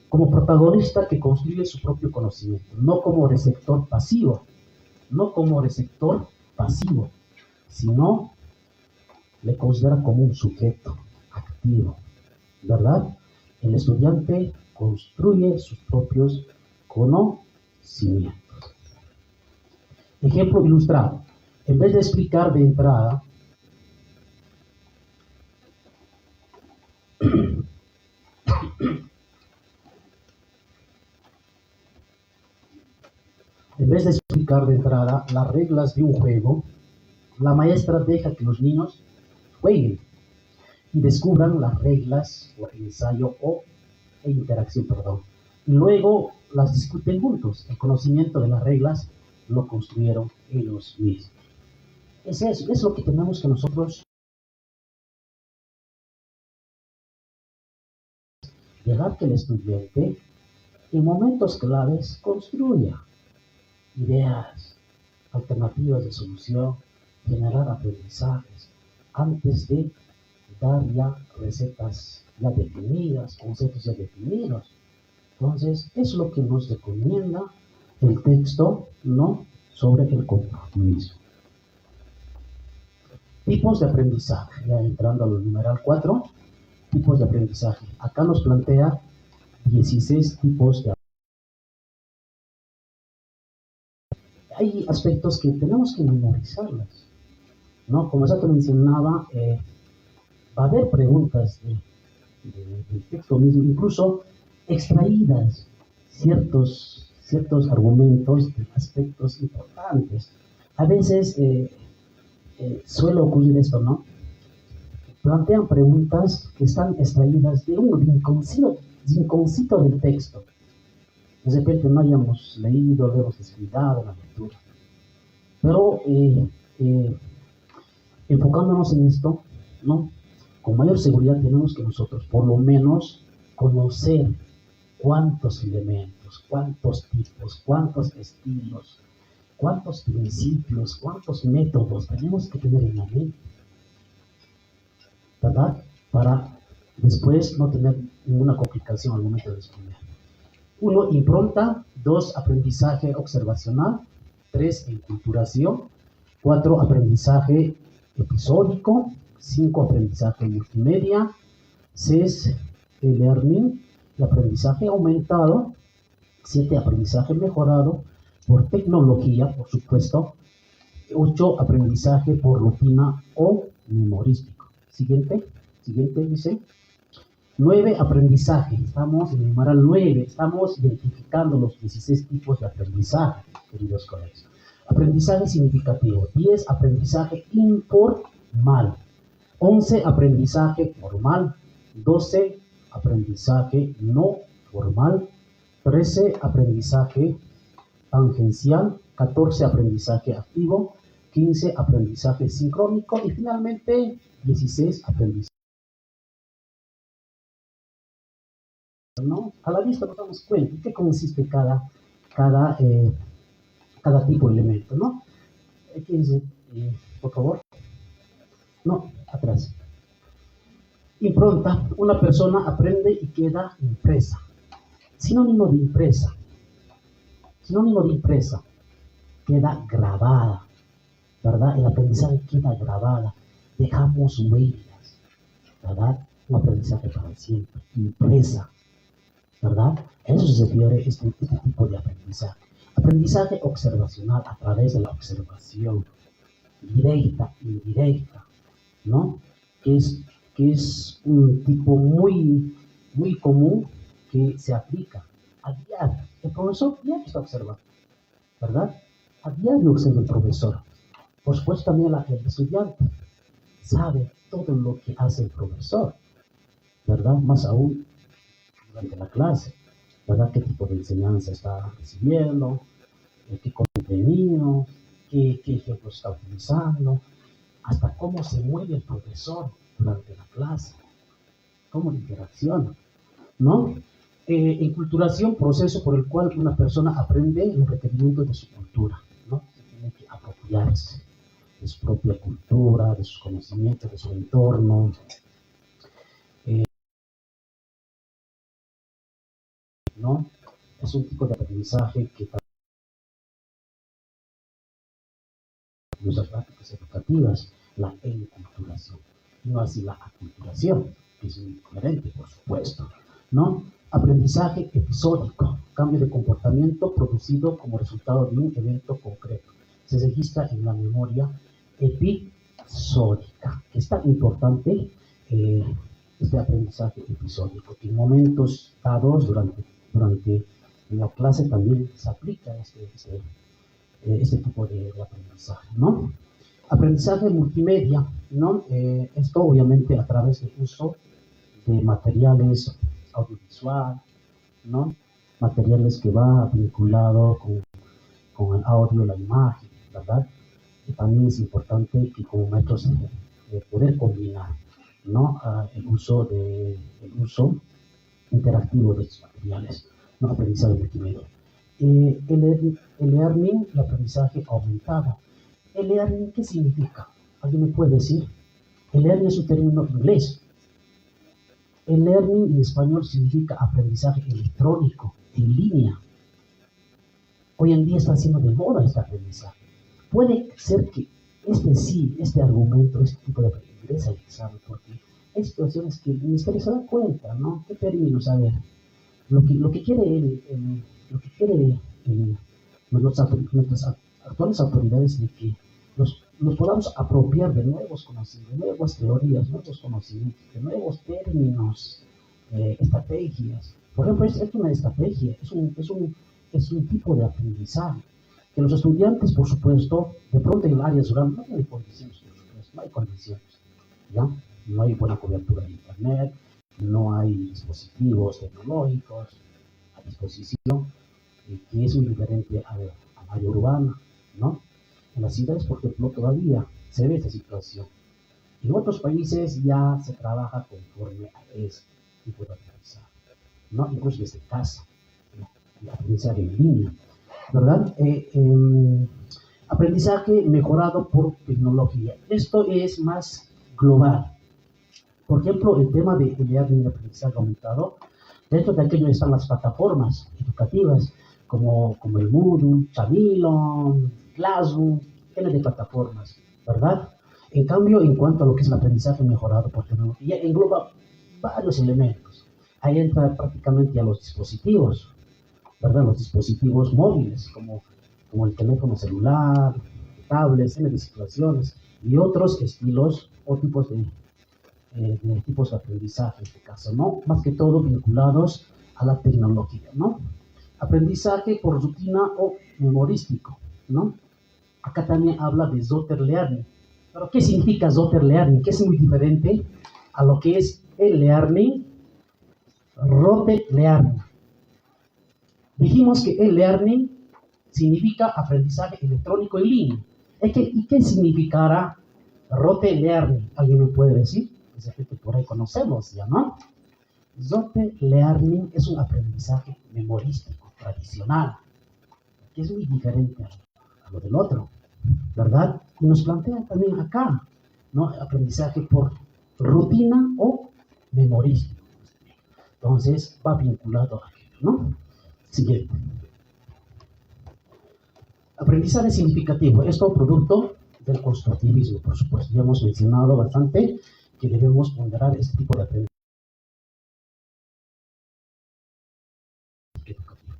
como protagonista que construye su propio conocimiento, no como receptor pasivo, sino le considera como un sujeto activo, ¿verdad? El estudiante construye sus propios conocimientos. Ejemplo ilustrado: en vez de explicar de entrada las reglas de un juego, la maestra deja que los niños jueguen y descubran las reglas por ensayo e interacción, y luego las discuten juntos. El conocimiento de las reglas lo construyeron ellos mismos. Es lo que tenemos que nosotros dejar que el estudiante en momentos claves construya ideas, alternativas de solución, generar aprendizajes, antes de dar ya recetas ya definidas, conceptos ya definidos. Entonces, es lo que nos recomienda el texto, ¿no?, sobre el constructivismo. Tipos de aprendizaje. Ya entrando al numeral 4, tipos de aprendizaje. Acá nos plantea 16 tipos de aprendizaje. Hay aspectos que tenemos que memorizarlas, ¿no? Como ya te mencionaba, va a haber preguntas del texto mismo, incluso extraídas ciertos argumentos de aspectos importantes. A veces suele ocurrir esto, ¿no? Plantean preguntas que están extraídas de un rinconcito del texto. De repente no hayamos leído, lo hemos descuidado la lectura. Pero enfocándonos en esto, ¿no? Con mayor seguridad tenemos que nosotros, por lo menos, conocer cuántos elementos, cuántos tipos, cuántos estilos, cuántos principios, cuántos métodos tenemos que tener en la mente, ¿verdad? Para después no tener ninguna complicación al momento de estudiar. 1, impronta. 2, aprendizaje observacional. 3, enculturación. 4, aprendizaje episódico. 5, aprendizaje multimedia. 6, e-learning, el aprendizaje aumentado. 7, aprendizaje mejorado por tecnología, por supuesto. 8, aprendizaje por rutina o memorístico. Siguiente dice. 9, aprendizaje. Estamos en el numeral 9. Estamos identificando los 16 tipos de aprendizaje, queridos colegas. Aprendizaje significativo. 10, aprendizaje informal. 11, aprendizaje formal. 12, aprendizaje no formal. 13, aprendizaje tangencial. 14, aprendizaje activo. 15, aprendizaje sincrónico. Y finalmente, 16, aprendizaje. ¿No? A la vista nos damos cuenta en qué consiste cada tipo de elemento, ¿no? Aquí dice, por favor. No, atrás. Impronta. Una persona aprende y queda impresa. Sinónimo de impresa. Sinónimo de impresa. Queda grabada, ¿verdad? El aprendizaje queda grabada. Dejamos huellas, ¿verdad? Un aprendizaje para siempre. Impresa, ¿verdad? A eso se refiere este tipo de aprendizaje. Aprendizaje observacional a través de la observación directa, indirecta, ¿no? Que es un tipo muy común que se aplica a diario. El profesor diario está observando, ¿verdad? A diario observa el profesor. Por supuesto también el estudiante sabe todo lo que hace el profesor, ¿verdad? Más aún durante la clase, ¿verdad? ¿Qué tipo de enseñanza está recibiendo? ¿Qué contenido? ¿Qué ejemplos está utilizando? Hasta cómo se mueve el profesor durante la clase, cómo interacciona, ¿no? Enculturación, proceso por el cual una persona aprende los requerimientos de su cultura, ¿no? Se tiene que apropiarse de su propia cultura, de sus conocimientos, de su entorno. ¿No? Es un tipo de aprendizaje que nuestras prácticas educativas, la enculturación, no así la aculturación, que es muy diferente, por supuesto, ¿no? Aprendizaje episódico, cambio de comportamiento producido como resultado de un evento concreto. Se registra en la memoria episódica. Es tan importante este aprendizaje episódico, que en momentos dados durante la clase también se aplica este tipo de aprendizaje, ¿no? Aprendizaje multimedia, ¿no? Esto obviamente a través del uso de materiales audiovisual, ¿no? Materiales que va vinculado con el audio, la imagen, ¿verdad? Y también es importante que como maestros poder combinar, ¿no? El uso interactivo de estos materiales, ¿no? Aprendizaje multimedia. El learning, el aprendizaje aumentado. ¿El learning qué significa? ¿Alguien me puede decir? El learning es un término inglés. El learning en español significa aprendizaje electrónico, en línea. Hoy en día está siendo de moda este aprendizaje. Puede ser que este argumento, este tipo de aprendizaje ingrese al examen, porque hay situaciones que ni siquiera se da cuenta, ¿no? ¿Qué términos? A ver, lo que quiere lo que quiere nuestras actuales autoridades de que nos podamos apropiar de nuevos conocimientos, de nuevas teorías, nuevos conocimientos, de nuevos términos, estrategias. Por ejemplo, es una estrategia, es un tipo de aprendizaje que los estudiantes, por supuesto, de pronto en el área rural no hay condiciones, por supuesto, no hay condiciones, ¿ya? No hay buena cobertura de internet, no hay dispositivos tecnológicos a disposición, que es muy diferente al área urbana, ¿no? En las ciudades, por ejemplo, todavía se ve esa situación. En otros países ya se trabaja conforme a ese tipo de aprendizaje, ¿no? Incluso desde casa, ¿no? El aprendizaje en línea, ¿verdad? Aprendizaje mejorado por tecnología. Esto es más global. Por ejemplo, el tema de learning, aprendizaje aumentado, dentro de aquello están las plataformas educativas, como el Moodle, Chamilo, Classroom, tiene de plataformas, ¿verdad? En cambio, en cuanto a lo que es el aprendizaje mejorado por tecnología, engloba varios elementos. Ahí entra prácticamente a los dispositivos, ¿verdad? Los dispositivos móviles, como el teléfono celular, tablets, de situaciones, y otros estilos o tipos de aprendizaje, en este caso, ¿no? Más que todo vinculados a la tecnología, ¿no? Aprendizaje por rutina o memorístico, ¿no? Acá también habla de Zotter-Learning. ¿Pero qué significa Zotter-Learning? Que es muy diferente a lo que es el learning, Rote-Learning. Dijimos que el learning significa aprendizaje electrónico en línea. ¿Y qué significará Rote-Learning? ¿Alguien me puede decir? Esa gente por ahí conocemos ya, ¿no? Zotter-Learning es un aprendizaje memorístico, tradicional, que es muy diferente a lo del otro, ¿verdad? Y nos plantea también acá, ¿no? Aprendizaje por rutina o memorístico. Entonces, va vinculado a aquello, ¿no? Siguiente. Aprendizaje significativo. Esto producto del constructivismo, por supuesto. Ya hemos mencionado bastante que debemos ponderar este tipo de aprendizaje.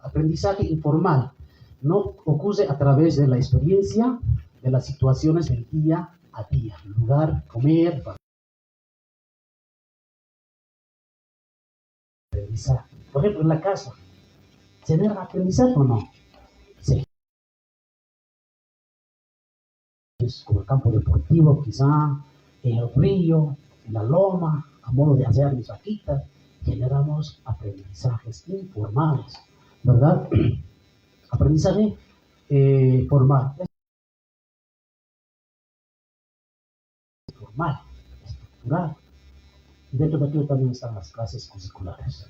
Aprendizaje informal, no ocurre a través de la experiencia, de las situaciones del día a día, lugar, comer, aprendizaje. Por ejemplo, en la casa, ¿se genera aprendizaje o no? Sí. Es como el campo deportivo, quizá, en el río, en la loma, a modo de hacer mis vaquitas, generamos aprendizajes informales, ¿verdad? Aprendizaje formal, formal, estructural. Y dentro de aquello también están las clases curriculares,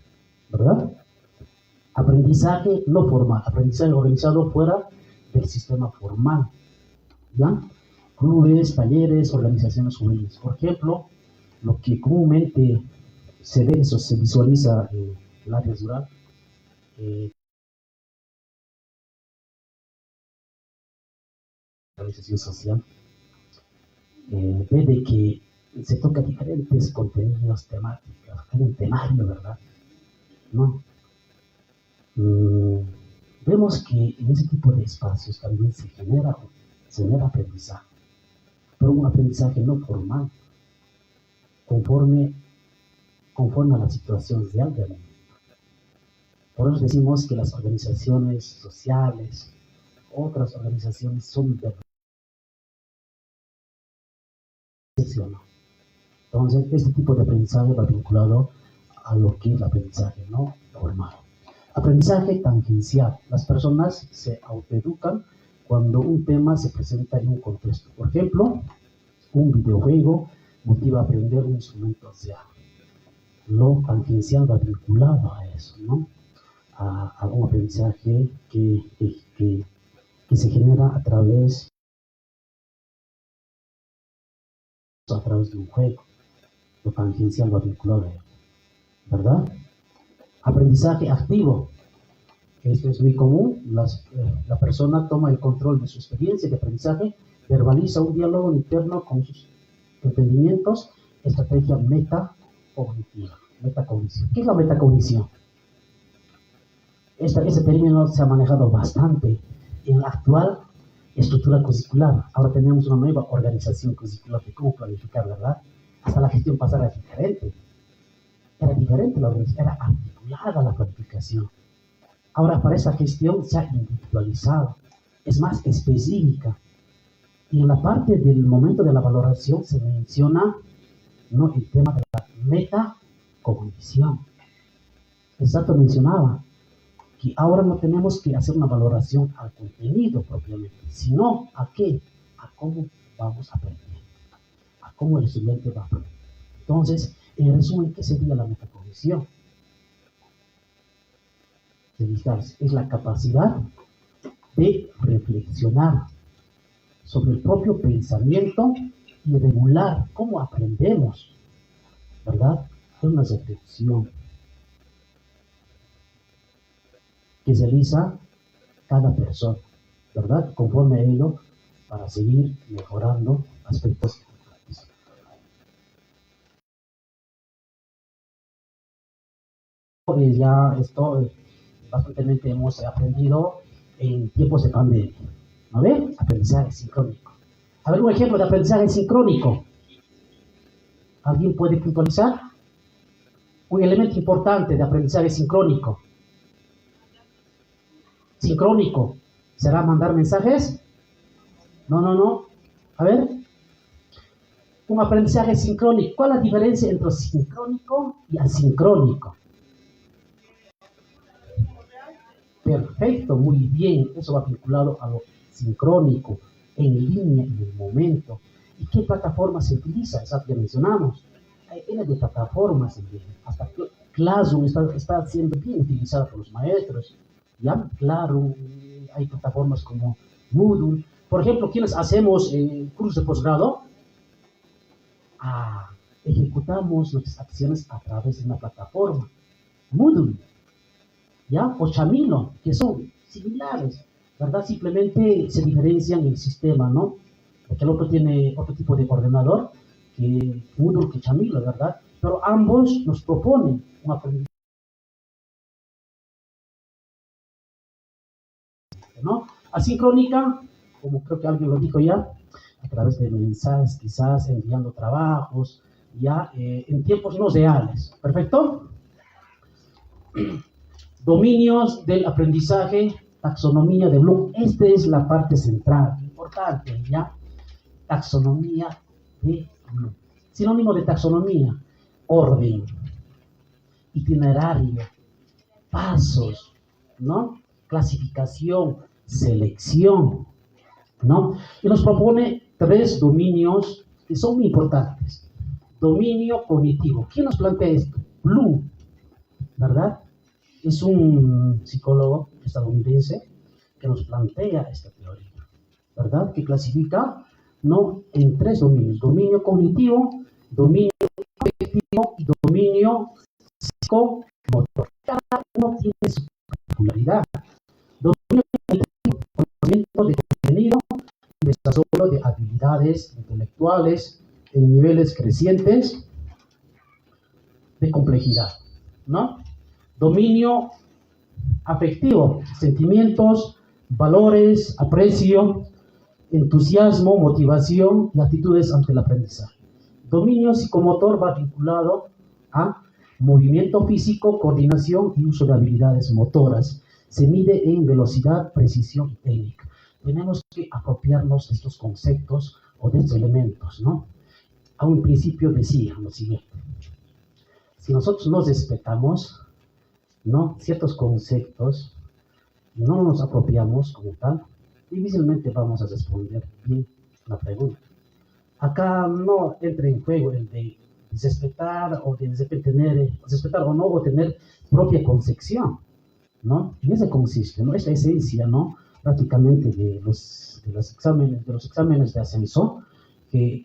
¿verdad? Aprendizaje no formal, aprendizaje organizado fuera del sistema formal, ¿ya? Clubes, talleres, organizaciones juveniles. Por ejemplo, lo que comúnmente se ve, eso se visualiza en el área rural, organización social, ve de que se toca diferentes contenidos temáticos, como un temario, ¿verdad? ¿No? Vemos que en ese tipo de espacios también se genera aprendizaje, pero un aprendizaje no formal, conforme a la situación real del mundo. Por eso decimos que las organizaciones sociales, otras organizaciones son de Entonces, este tipo de aprendizaje va vinculado a lo que es el aprendizaje no formal. Aprendizaje tangencial. Las personas se autoeducan cuando un tema se presenta en un contexto. Por ejemplo, un videojuego motiva a aprender un instrumento real. Lo tangencial va vinculado a eso, ¿no? A un aprendizaje que se genera a través de un juego. Lo tangencial va vinculado a ello, ¿verdad? Aprendizaje activo. Esto es muy común. La persona toma el control de su experiencia de aprendizaje, verbaliza un diálogo interno con sus entendimientos estrategia metacognitiva. Metacognición. ¿Qué es la metacognición? Ese término se ha manejado bastante en la actual estructura curricular. Ahora tenemos una nueva organización curricular de cómo planificar, ¿verdad? Hasta la gestión pasada era diferente. Era diferente la organización, era articulada la planificación. Ahora para esta gestión se ha individualizado, es más específica. Y en la parte del momento de la valoración se menciona, ¿no?, el tema de la metacognición. Exacto, mencionaba que ahora no tenemos que hacer una valoración al contenido propiamente, sino a qué, a cómo vamos aprendiendo, a cómo el estudiante va a aprender. Entonces, en resumen, ¿qué sería la metacognición? Es la capacidad de reflexionar sobre el propio pensamiento y regular cómo aprendemos, ¿verdad? Es una reflexión que se realiza cada persona, ¿verdad? Conforme a ello, para seguir mejorando aspectos importantes. Ya esto bastante hemos aprendido en tiempos de pandemia. ¿No ve? Aprendizaje sincrónico. A ver, un ejemplo de aprendizaje sincrónico. ¿Alguien puede puntualizar? Un elemento importante de aprendizaje sincrónico. Sincrónico. ¿Será mandar mensajes? No. A ver. Un aprendizaje sincrónico. ¿Cuál es la diferencia entre sincrónico y asincrónico? Perfecto, muy bien. Eso va vinculado a lo sincrónico, en línea, en el momento. ¿Y qué plataforma se utiliza? Esa que mencionamos. Hay N de plataformas en línea. Hasta Classroom está siendo bien utilizada por los maestros. Ya, claro, hay plataformas como Moodle. Por ejemplo, quienes hacemos cursos de posgrado, ejecutamos nuestras acciones a través de una plataforma, Moodle, ¿ya? O Chamilo, que son similares, ¿verdad? Simplemente se diferencian el sistema, ¿no? Porque el otro tiene otro tipo de ordenador, que Moodle, que Chamilo, ¿verdad? Pero ambos nos proponen un aprendizaje, ¿no? Asincrónica, como creo que alguien lo dijo ya, a través de mensajes, quizás enviando trabajos, ya en tiempos no reales. ¿Perfecto? Dominios del aprendizaje, taxonomía de Bloom. Esta es la parte central, importante, ¿ya? Taxonomía de Bloom. Sinónimo de taxonomía: orden, itinerario, pasos, ¿no? Clasificación, selección, ¿no? Y nos propone 3 dominios que son muy importantes. Dominio cognitivo. ¿Quién nos plantea esto? Bloom, ¿verdad? Es un psicólogo estadounidense que nos plantea esta teoría, ¿verdad? Que clasifica, ¿no?, en 3 dominios: dominio cognitivo, dominio afectivo y dominio psicomotor. Cada uno tiene su particularidad. Dominio cognitivo: conocimiento de contenido y desarrollo de habilidades intelectuales en niveles crecientes de complejidad, ¿no? Dominio afectivo: sentimientos, valores, aprecio, entusiasmo, motivación y actitudes ante el aprendizaje. Dominio psicomotor va vinculado a movimiento físico, coordinación y uso de habilidades motoras. Se mide en velocidad, precisión y técnica. Tenemos que apropiarnos de estos conceptos o de estos elementos, ¿no? A un principio decía lo siguiente: si nosotros nos respetamos, ¿no?, ciertos conceptos, no nos apropiamos como tal, difícilmente vamos a responder bien la pregunta. Acá no entra en juego el de respetar o de tener, respetar o no, o tener propia concepción, ¿no? En eso consiste, ¿no? Es la esencia, ¿no?, prácticamente de los exámenes de ascenso, que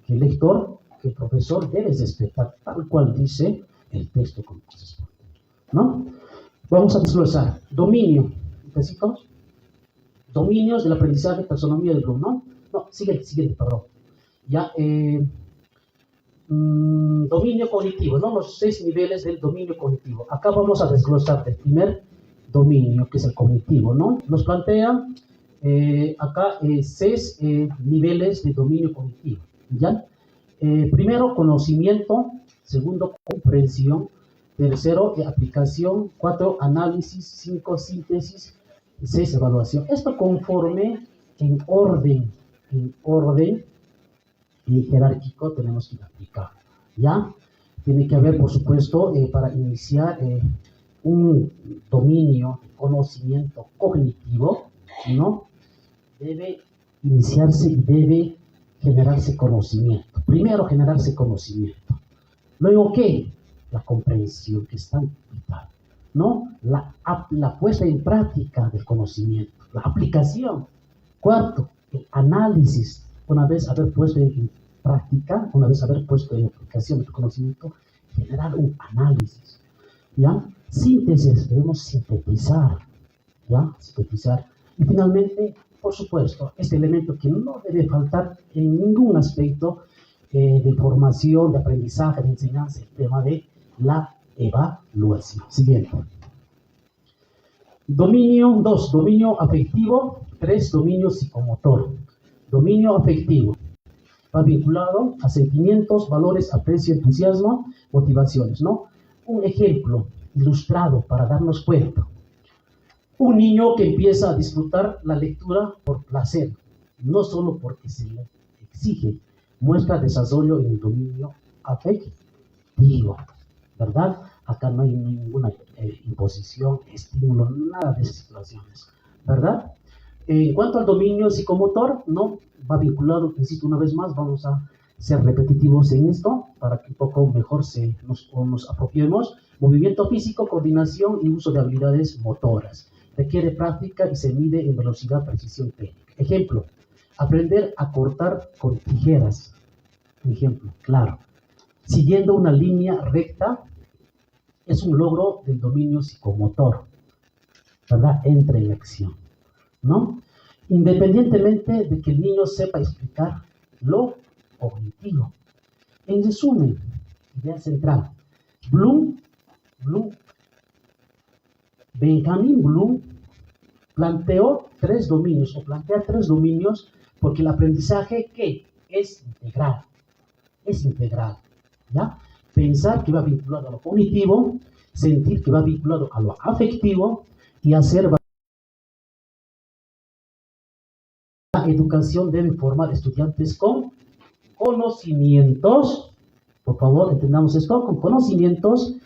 el lector, que el profesor debe respetar tal cual dice el texto como corresponde, ¿no? Vamos a desglosar. Dominio, ¿necesitamos? Dominios del aprendizaje, taxonomía de Bloom, ¿no? No, siguiente, perdón. Ya, dominio cognitivo, ¿no? Los 6 niveles del dominio cognitivo. Acá vamos a desglosar el primer dominio, que es el cognitivo, ¿no? Nos plantea acá 6 niveles de dominio cognitivo, ¿ya? Primero, conocimiento. Segundo, comprensión. Tercero, aplicación. 4, análisis. 5, síntesis. 6, evaluación. Esto conforme en orden jerárquico tenemos que aplicar, ¿ya? Tiene que haber, por supuesto, para iniciar un dominio, conocimiento cognitivo, ¿no? Debe iniciarse y debe generarse conocimiento. Primero, generarse conocimiento. Luego, ¿qué? La comprensión, que es tan vital, ¿no? La puesta en práctica del conocimiento, la aplicación. Cuarto, el análisis. Una vez haber puesto en práctica, una vez haber puesto en aplicación el conocimiento, generar un análisis, ¿ya? Síntesis, debemos sintetizar, ¿ya? Sintetizar. Y finalmente, por supuesto, este elemento que no debe faltar en ningún aspecto de formación, de aprendizaje, de enseñanza, el tema de la evaluación. Siguiente. Dominio 2, dominio afectivo. 3, dominio psicomotor. Dominio afectivo va vinculado a sentimientos, valores, aprecio, entusiasmo, motivaciones, ¿no? Un ejemplo ilustrado para darnos cuenta. Un niño que empieza a disfrutar la lectura por placer, no solo porque se le exige, muestra desarrollo en el dominio afectivo, ¿verdad? Acá no hay ninguna imposición, estímulo, nada de esas situaciones, ¿verdad? En cuanto al dominio psicomotor, no va vinculado, insisto una vez más, vamos a ser repetitivos en esto para que un poco mejor nos apropiemos. Movimiento físico, coordinación y uso de habilidades motoras. Requiere práctica y se mide en velocidad, precisión técnica. Ejemplo, aprender a cortar con tijeras. Un ejemplo, claro. Siguiendo una línea recta es un logro del dominio psicomotor, ¿verdad? Entra en acción, ¿no? Independientemente de que el niño sepa explicar lo cognitivo. En resumen, idea central, Benjamin Bloom planteó 3 dominios, o plantea 3 dominios, porque el aprendizaje, ¿qué? Es integral, ¿ya? Pensar que va vinculado a lo cognitivo, sentir que va vinculado a lo afectivo, y hacer. La educación debe formar estudiantes con conocimientos, por favor, entendamos esto, con conocimientos,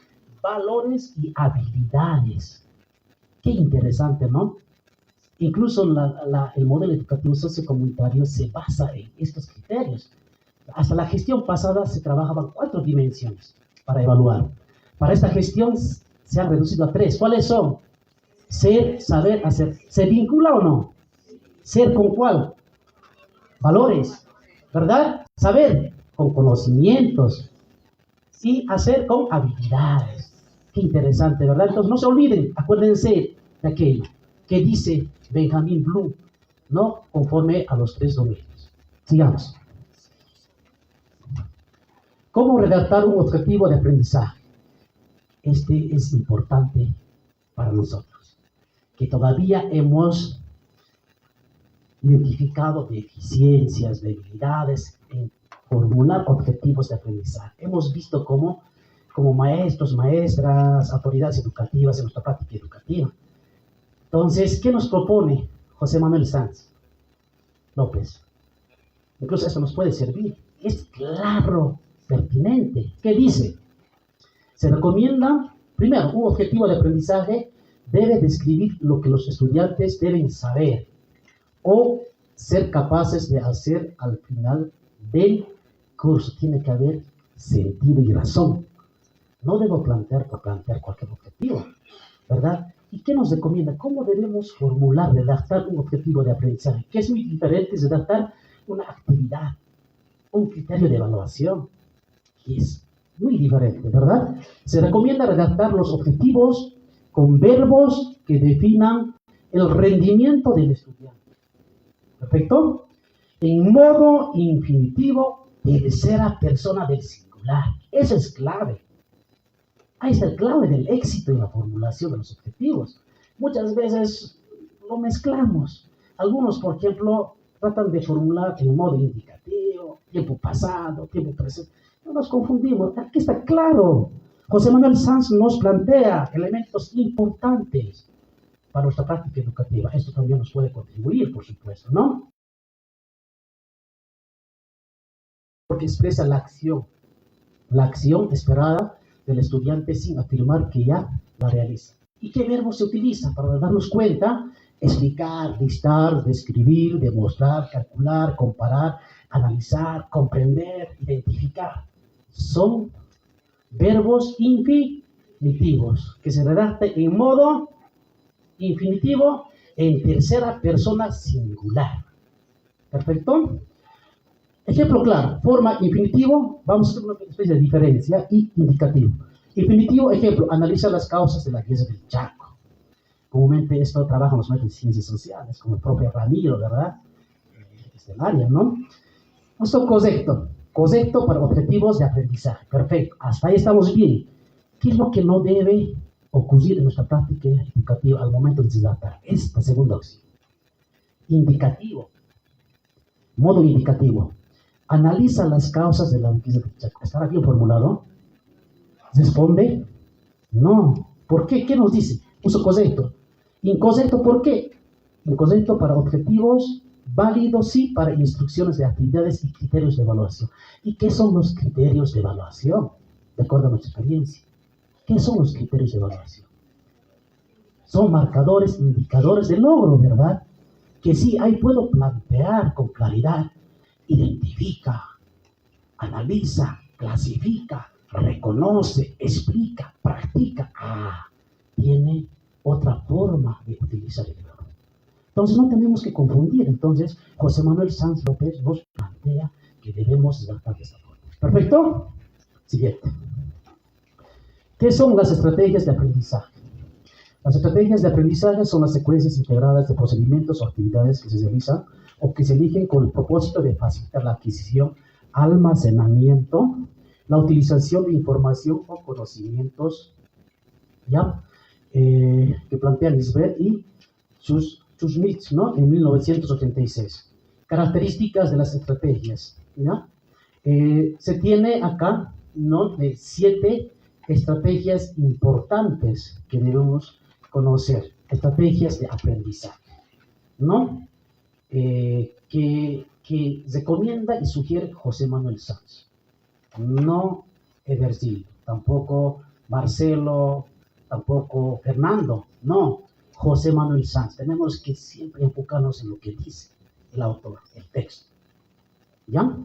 valores y habilidades. Qué interesante, ¿no? Incluso el modelo educativo sociocomunitario se basa en estos criterios. Hasta la gestión pasada se trabajaban 4 dimensiones para evaluar. Para esta gestión se han reducido a 3. ¿Cuáles son? Ser, saber, hacer. ¿Se vincula o no? ¿Ser con cuál? Valores, ¿verdad? Saber con conocimientos y hacer con habilidades. Qué interesante, ¿verdad? Entonces no se olviden, acuérdense de aquello que dice Benjamin Bloom, ¿no? Conforme a los 3 dominios. Sigamos. ¿Cómo redactar un objetivo de aprendizaje? Este es importante para nosotros, que todavía hemos identificado deficiencias, debilidades en formular objetivos de aprendizaje. Hemos visto cómo maestros, maestras, autoridades educativas en nuestra práctica educativa. Entonces, ¿qué nos propone José Manuel Sanz López? Incluso esto nos puede servir. Es claro, pertinente. ¿Qué dice? Se recomienda, primero, un objetivo de aprendizaje debe describir lo que los estudiantes deben saber o ser capaces de hacer al final del curso. Tiene que haber sentido y razón. No debo plantear cualquier objetivo, ¿verdad? ¿Y qué nos recomienda? ¿Cómo debemos formular, redactar un objetivo de aprendizaje? Que es muy diferente de redactar una actividad, un criterio de evaluación, que es muy diferente, ¿verdad? Se recomienda redactar los objetivos con verbos que definan el rendimiento del estudiante. ¿Perfecto? En modo infinitivo, tercera persona del singular. singular. Eso es clave. Ahí está el clave del éxito en la formulación de los objetivos. Muchas veces lo mezclamos. Algunos, por ejemplo, tratan de formular en modo indicativo, tiempo pasado, tiempo presente. No nos confundimos. Aquí está claro. José Manuel Sanz nos plantea elementos importantes para nuestra práctica educativa. Esto también nos puede contribuir, por supuesto, ¿no? Porque expresa la acción esperada del estudiante sin afirmar que ya la realiza. ¿Y qué verbo se utiliza para darnos cuenta? Explicar, listar, describir, demostrar, calcular, comparar, analizar, comprender, identificar. Son verbos infinitivos que se redactan en modo infinitivo en tercera persona singular. ¿Perfecto? Ejemplo claro, forma infinitivo, vamos a hacer una especie de diferencia, y indicativo. Infinitivo, ejemplo, analiza las causas de la crisis del Chaco. Comúnmente esto trabajan los maestros de ciencias sociales, como el propio Ramiro, ¿verdad? Es el área, ¿no? Esto concepto para objetivos de aprendizaje. Perfecto, hasta ahí estamos bien. ¿Qué es lo que no debe ocurrir en nuestra práctica educativa al momento de redactar esta segunda opción? Indicativo. Modo indicativo. Analiza las causas de la crisis del Chaco. ¿Estará bien formulado? ¿Responde? No. ¿Por qué? ¿Qué nos dice? Uso concepto. Inconcepto, ¿por qué? Inconcepto para objetivos, válido sí para instrucciones de actividades y criterios de evaluación. ¿Y qué son los criterios de evaluación? De acuerdo a nuestra experiencia. ¿Qué son los criterios de evaluación? Son marcadores, indicadores de logro, ¿verdad? Que sí, ahí puedo plantear con claridad. Identifica, analiza, clasifica, reconoce, explica, practica. Tiene otra forma de utilizar el verbo. Entonces no tenemos que confundir. Entonces José Manuel Sanz López nos plantea que debemos redactar de esta forma. ¿Perfecto? Siguiente. ¿Qué son las estrategias de aprendizaje? Las estrategias de aprendizaje son las secuencias integradas de procedimientos o actividades que se realizan o que se eligen con el propósito de facilitar la adquisición, almacenamiento, la utilización de información o conocimientos, ¿ya? Que plantea Lisbeth y Schmidt, ¿no? En 1986. Características de las estrategias, ¿ya? Se tiene acá, ¿no? 7 estrategias importantes que debemos conocer, estrategias de aprendizaje, ¿no? Que recomienda y sugiere José Manuel Sanz, no Eversilio, tampoco Marcelo, tampoco Fernando, no, José Manuel Sanz. Tenemos que siempre enfocarnos en lo que dice el autor, el texto, ¿ya?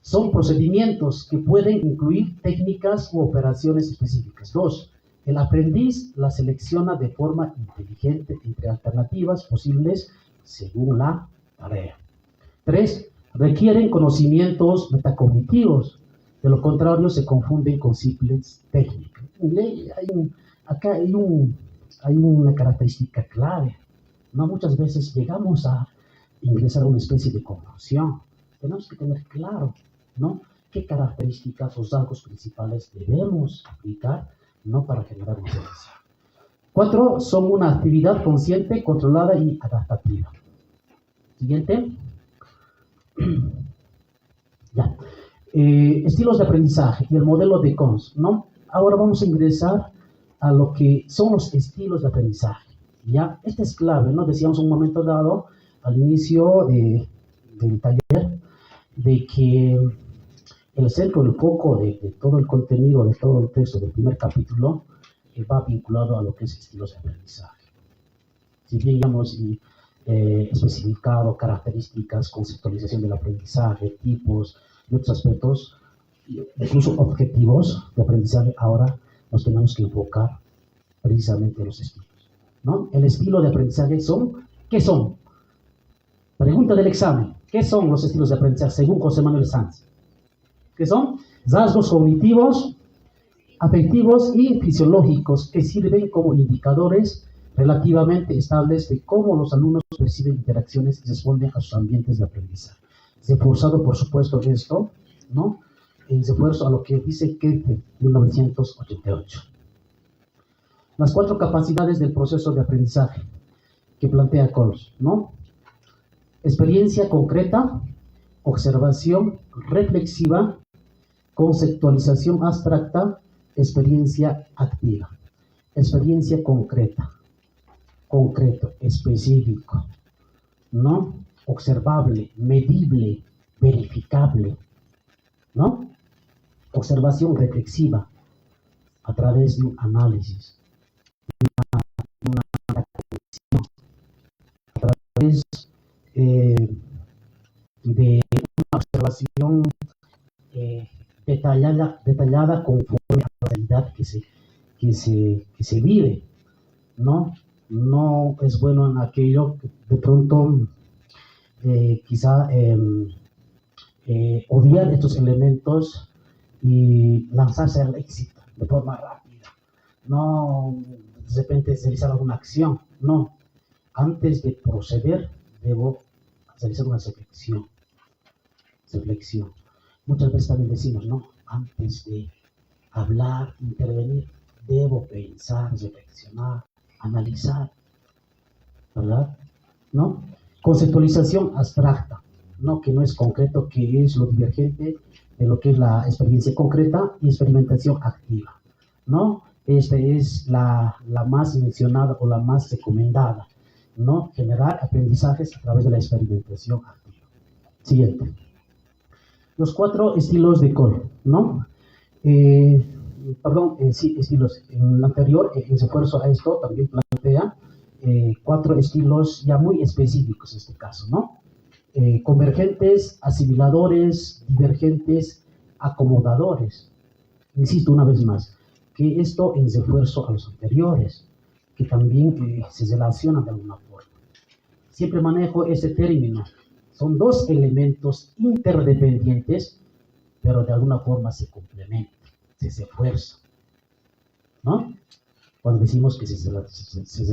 Son procedimientos que pueden incluir técnicas u operaciones específicas. 2. El aprendiz la selecciona de forma inteligente entre alternativas posibles según la tarea. 3. Requieren conocimientos metacognitivos. De lo contrario, se confunden con simples técnicas. Acá hay una característica clave. No muchas veces llegamos a ingresar a una especie de confusión. Tenemos que tener claro, ¿no? ¿Qué características o rasgos principales debemos aplicar, no para generar violencia? 4. Son una actividad consciente, controlada y adaptativa. Siguiente. Ya. Estilos de aprendizaje y el modelo de Cons, ¿no? Ahora vamos a ingresar a lo que son los estilos de aprendizaje, ¿ya? Este es clave, ¿no? Decíamos un momento dado, al inicio del taller, de que el centro, el foco de todo el contenido, de todo el texto del primer capítulo, va vinculado a lo que es estilos de aprendizaje. Si bien ya hemos especificado características, conceptualización del aprendizaje, tipos y otros aspectos, incluso objetivos de aprendizaje, ahora nos tenemos que enfocar precisamente en los estilos, ¿no? El estilo de aprendizaje ¿qué son? Pregunta del examen. ¿Qué son los estilos de aprendizaje según José Manuel Sanz? ¿Qué son? Rasgos cognitivos, afectivos y fisiológicos que sirven como indicadores relativamente estables de cómo los alumnos perciben interacciones y responden a sus ambientes de aprendizaje. Reforzado, por supuesto, esto, ¿no? en esfuerzo a lo que dice Goethe, 1988. Las 4 capacidades del proceso de aprendizaje que plantea Coles, ¿no? Experiencia concreta, observación reflexiva, conceptualización abstracta, experiencia activa. Experiencia concreta, concreto, específico, ¿no? Observable, medible, verificable, ¿no? Observación reflexiva a través de un análisis, a través de una observación detallada conforme a la realidad que se vive, ¿no? No es bueno en aquello que de pronto quizá obviar estos elementos y lanzarse al éxito de forma rápida. No de repente realizar alguna acción, no. Antes de proceder debo realizar una reflexión. Muchas veces también decimos, ¿no? Antes de hablar, intervenir, debo pensar, reflexionar, analizar, ¿verdad? ¿No? Conceptualización abstracta, ¿no? Que no es concreto, que es lo divergente de lo que es la experiencia concreta, y experimentación activa, ¿no? Esta es la más mencionada o la más recomendada, ¿no? Generar aprendizajes a través de la experimentación activa. Siguiente. Los 4 estilos de Coles, ¿no? Sí, estilos. En el anterior, en esfuerzo a esto, también plantea 4 estilos ya muy específicos en este caso, ¿no? Convergentes, asimiladores, divergentes, acomodadores. Insisto una vez más, que esto en esfuerzo a los anteriores, que también se relacionan de alguna forma. Siempre manejo este término. Son 2 elementos interdependientes, pero de alguna forma se complementan, se esfuerzan, ¿no? Cuando decimos que se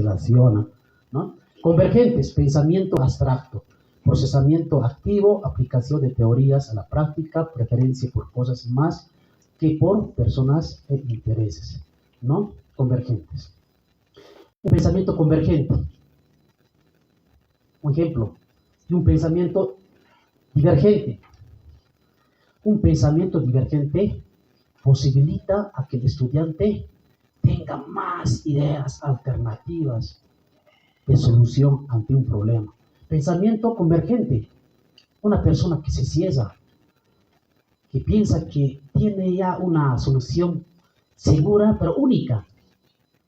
relacionan, ¿no? Convergentes, pensamiento abstracto, procesamiento activo, aplicación de teorías a la práctica, preferencia por cosas más que por personas e intereses, ¿no? Convergentes. Un pensamiento convergente. Un ejemplo de un pensamiento divergente. Un pensamiento divergente posibilita a que el estudiante tenga más ideas alternativas de solución ante un problema. Pensamiento convergente. Una persona que se cierra, que piensa que tiene ya una solución segura pero única,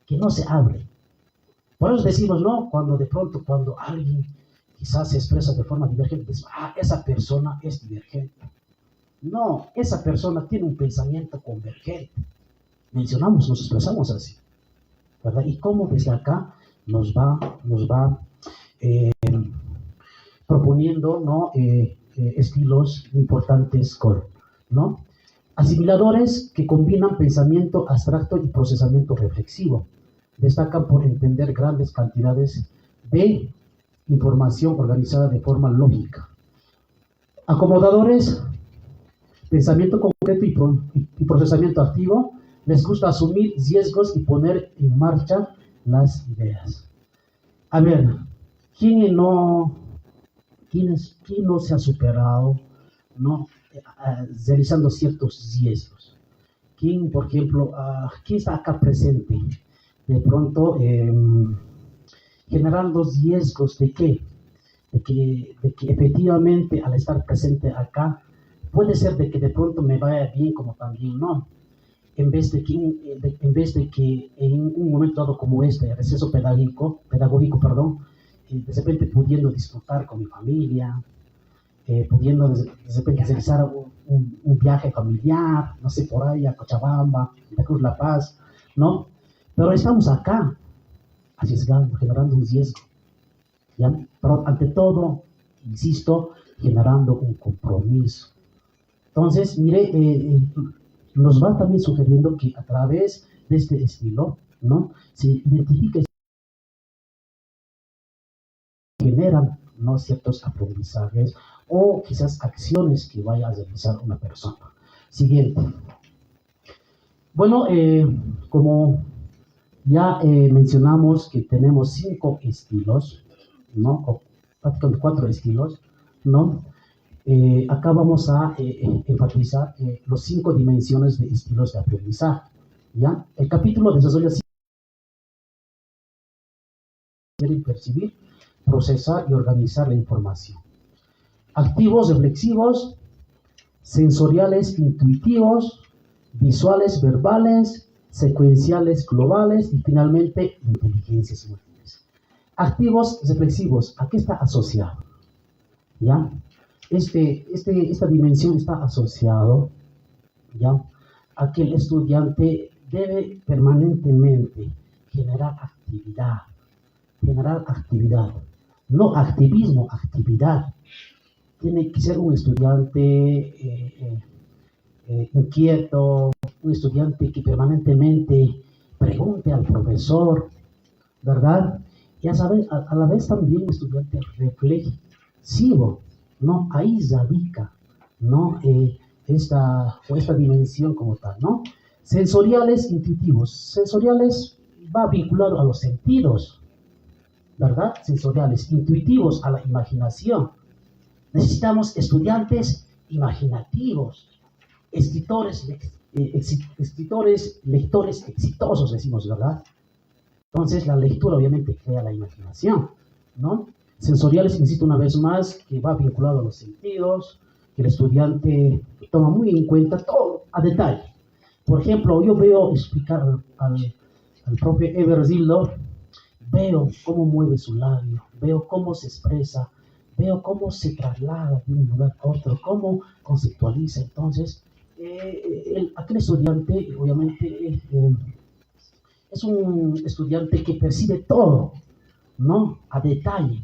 que no se abre. Por eso decimos, ¿no? Cuando alguien quizás se expresa de forma divergente, decimos, esa persona es divergente. No, esa persona tiene un pensamiento convergente. Nos expresamos así, ¿verdad? Y cómo desde acá nos va proponiendo, ¿no? Estilos importantes, ¿no? Asimiladores que combinan pensamiento abstracto y procesamiento reflexivo. Destacan por entender grandes cantidades de información organizada de forma lógica. Acomodadores, pensamiento concreto y procesamiento activo. Les gusta asumir riesgos y poner en marcha las ideas. A ver, ¿quién no se ha superado, ¿no? Realizando ciertos riesgos? ¿Quién, por ejemplo, quién está acá presente? De pronto, generando riesgos de qué? De que efectivamente al estar presente acá, puede ser de que de pronto me vaya bien como también no. En vez de que en un momento dado como este, receso pedagógico, de repente pudiendo disfrutar con mi familia, pudiendo de repente realizar un viaje familiar, no sé, por ahí a Cochabamba, a Cruz La Paz, ¿no? Pero estamos acá, arriesgando, generando un riesgo, ¿ya? Pero ante todo, insisto, generando un compromiso. Entonces, mire, nos va también sugiriendo que a través de este estilo, ¿no? Se identifica y generan, ¿no? Ciertos aprendizajes o quizás acciones que vaya a realizar una persona. Siguiente. Bueno, como ya mencionamos que tenemos 5 estilos, ¿no? O prácticamente 4 estilos, ¿no? Acá vamos a enfatizar los 5 dimensiones de estilos de aprendizaje, ¿ya? El capítulo desarrolla percibir, procesar y organizar la información. Activos reflexivos, sensoriales intuitivos, visuales verbales, secuenciales globales y finalmente inteligencias múltiples. Activos reflexivos, ¿a qué está asociado? ¿Ya? Esta dimensión está asociado, ¿ya?, a que el estudiante debe permanentemente generar actividad, no activismo, actividad. Tiene que ser un estudiante inquieto, un estudiante que permanentemente pregunte al profesor, ¿verdad? Y a la vez también un estudiante reflexivo, ¿no? Ahí radica, ¿no? esta dimensión como tal, ¿no? Sensoriales intuitivos. Sensoriales va vinculado a los sentidos, ¿verdad? Sensoriales. Intuitivos a la imaginación. Necesitamos estudiantes imaginativos, lectores exitosos, decimos, ¿verdad? Entonces, la lectura obviamente crea la imaginación, ¿no? Sensoriales, insisto una vez más, que va vinculado a los sentidos, que el estudiante toma muy en cuenta todo a detalle. Por ejemplo, yo veo explicar al profe Eversildo, veo cómo mueve su labio, veo cómo se expresa, veo cómo se traslada de un lugar a otro, cómo conceptualiza. Entonces, aquel estudiante, obviamente, es un estudiante que percibe todo, ¿no? A detalle.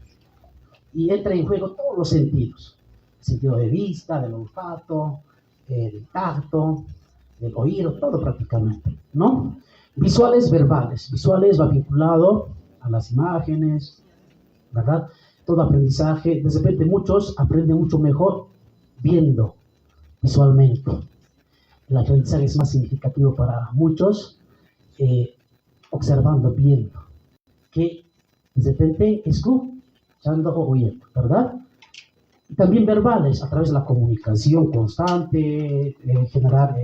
Y entra en juego todos los sentidos. El sentido de vista, del olfato, del tacto, del oído, todo prácticamente, ¿no? Visuales verbales. Visuales va vinculado a las imágenes, ¿verdad? Todo aprendizaje. De repente muchos aprenden mucho mejor viendo visualmente. El aprendizaje es más significativo para muchos observando, viendo, que de repente escuchando o oyendo, ¿verdad? Y también verbales, a través de la comunicación constante, generar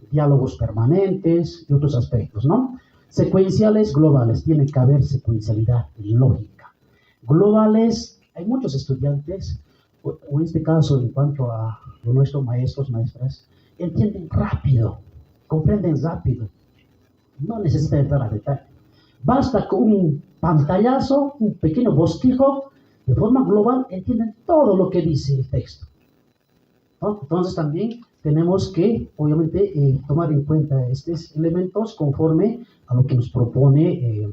diálogos permanentes y otros aspectos, ¿no? Secuenciales globales, tiene que haber secuencialidad lógica. Globales, hay muchos estudiantes, o en este caso en cuanto a nuestros maestros, maestras, entienden rápido, comprenden rápido, no necesitan entrar a detalle. Basta con un pantallazo, un pequeño bosquejo, de forma global entienden todo lo que dice el texto, ¿no? Entonces también tenemos que, obviamente, tomar en cuenta estos elementos conforme a lo que nos propone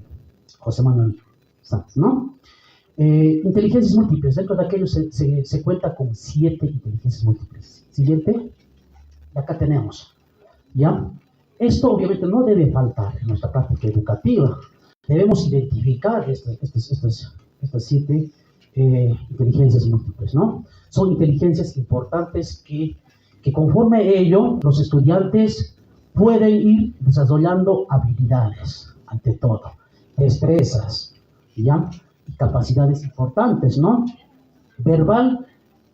José Manuel Sanz, ¿no? Inteligencias múltiples. Dentro de aquellos se cuenta con 7 inteligencias múltiples. Siguiente. Y acá tenemos, ¿ya? Esto obviamente no debe faltar en nuestra práctica educativa. Debemos identificar estas 7 inteligencias múltiples, ¿no? Son inteligencias importantes que conforme a ello los estudiantes pueden ir desarrollando habilidades, ante todo, destrezas, ¿ya? Y capacidades importantes, ¿no? Verbal,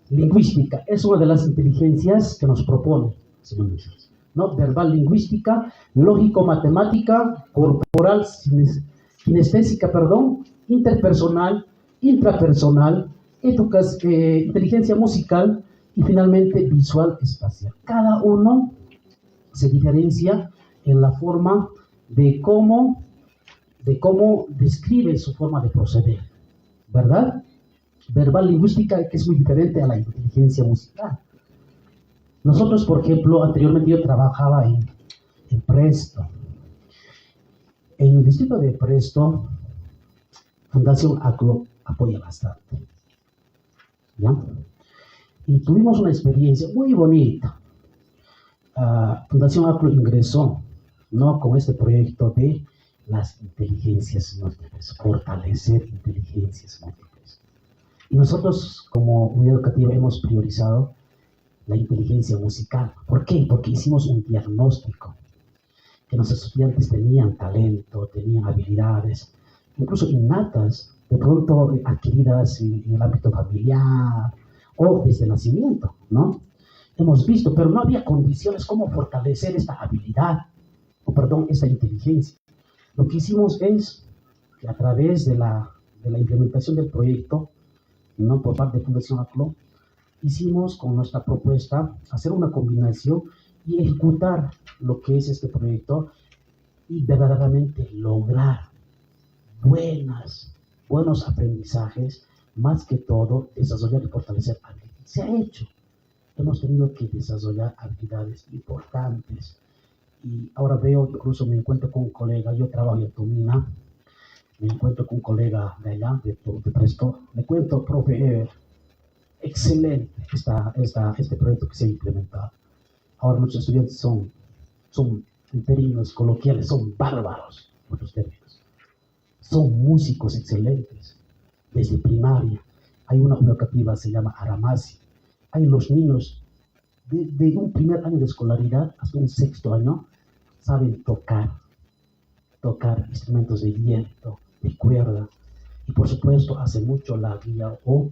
lingüística, es una de las inteligencias que nos propone, ¿no? Verbal, lingüística, lógico-matemática, corporal, kinestésica, interpersonal, intrapersonal, inteligencia musical y finalmente visual espacial. Cada uno se diferencia en la forma de cómo describe su forma de proceder, ¿verdad? Verbal lingüística, que es muy diferente a la inteligencia musical. Nosotros, por ejemplo, anteriormente yo trabajaba en Presto. En el distrito de Presto, Fundación ACLO apoya bastante, ¿ya? Y tuvimos una experiencia muy bonita. Fundación ACLO ingresó, ¿no?, con este proyecto de las inteligencias múltiples, fortalecer inteligencias múltiples. Y nosotros, como unidad educativa, hemos priorizado la inteligencia musical. ¿Por qué? Porque hicimos un diagnóstico, que nuestros estudiantes tenían talento, tenían habilidades, incluso innatas, de pronto adquiridas en el ámbito familiar o desde nacimiento, ¿no? Hemos visto, pero no había condiciones como fortalecer esta habilidad, o perdón, esta inteligencia. Lo que hicimos es que a través de la implementación del proyecto, ¿no? Por parte de Fundación ACLO, hicimos con nuestra propuesta hacer una combinación y ejecutar lo que es este proyecto y verdaderamente lograr buenos aprendizajes, más que todo desarrollar y fortalecer habilidades. Se ha hecho. Hemos tenido que desarrollar habilidades importantes. Y ahora veo, incluso me encuentro con un colega, yo trabajo en Tomina, me encuentro con un colega de allá, de Presto, le cuento, profe, excelente este proyecto que se ha implementado. Ahora nuestros estudiantes son en términos coloquiales, son bárbaros, en otros términos. Son músicos excelentes, desde primaria. Hay una educativa, se llama Aramasi. Hay los niños de un primer año de escolaridad hasta un sexto año, saben tocar instrumentos de viento, de cuerda, y por supuesto hace mucho la guía o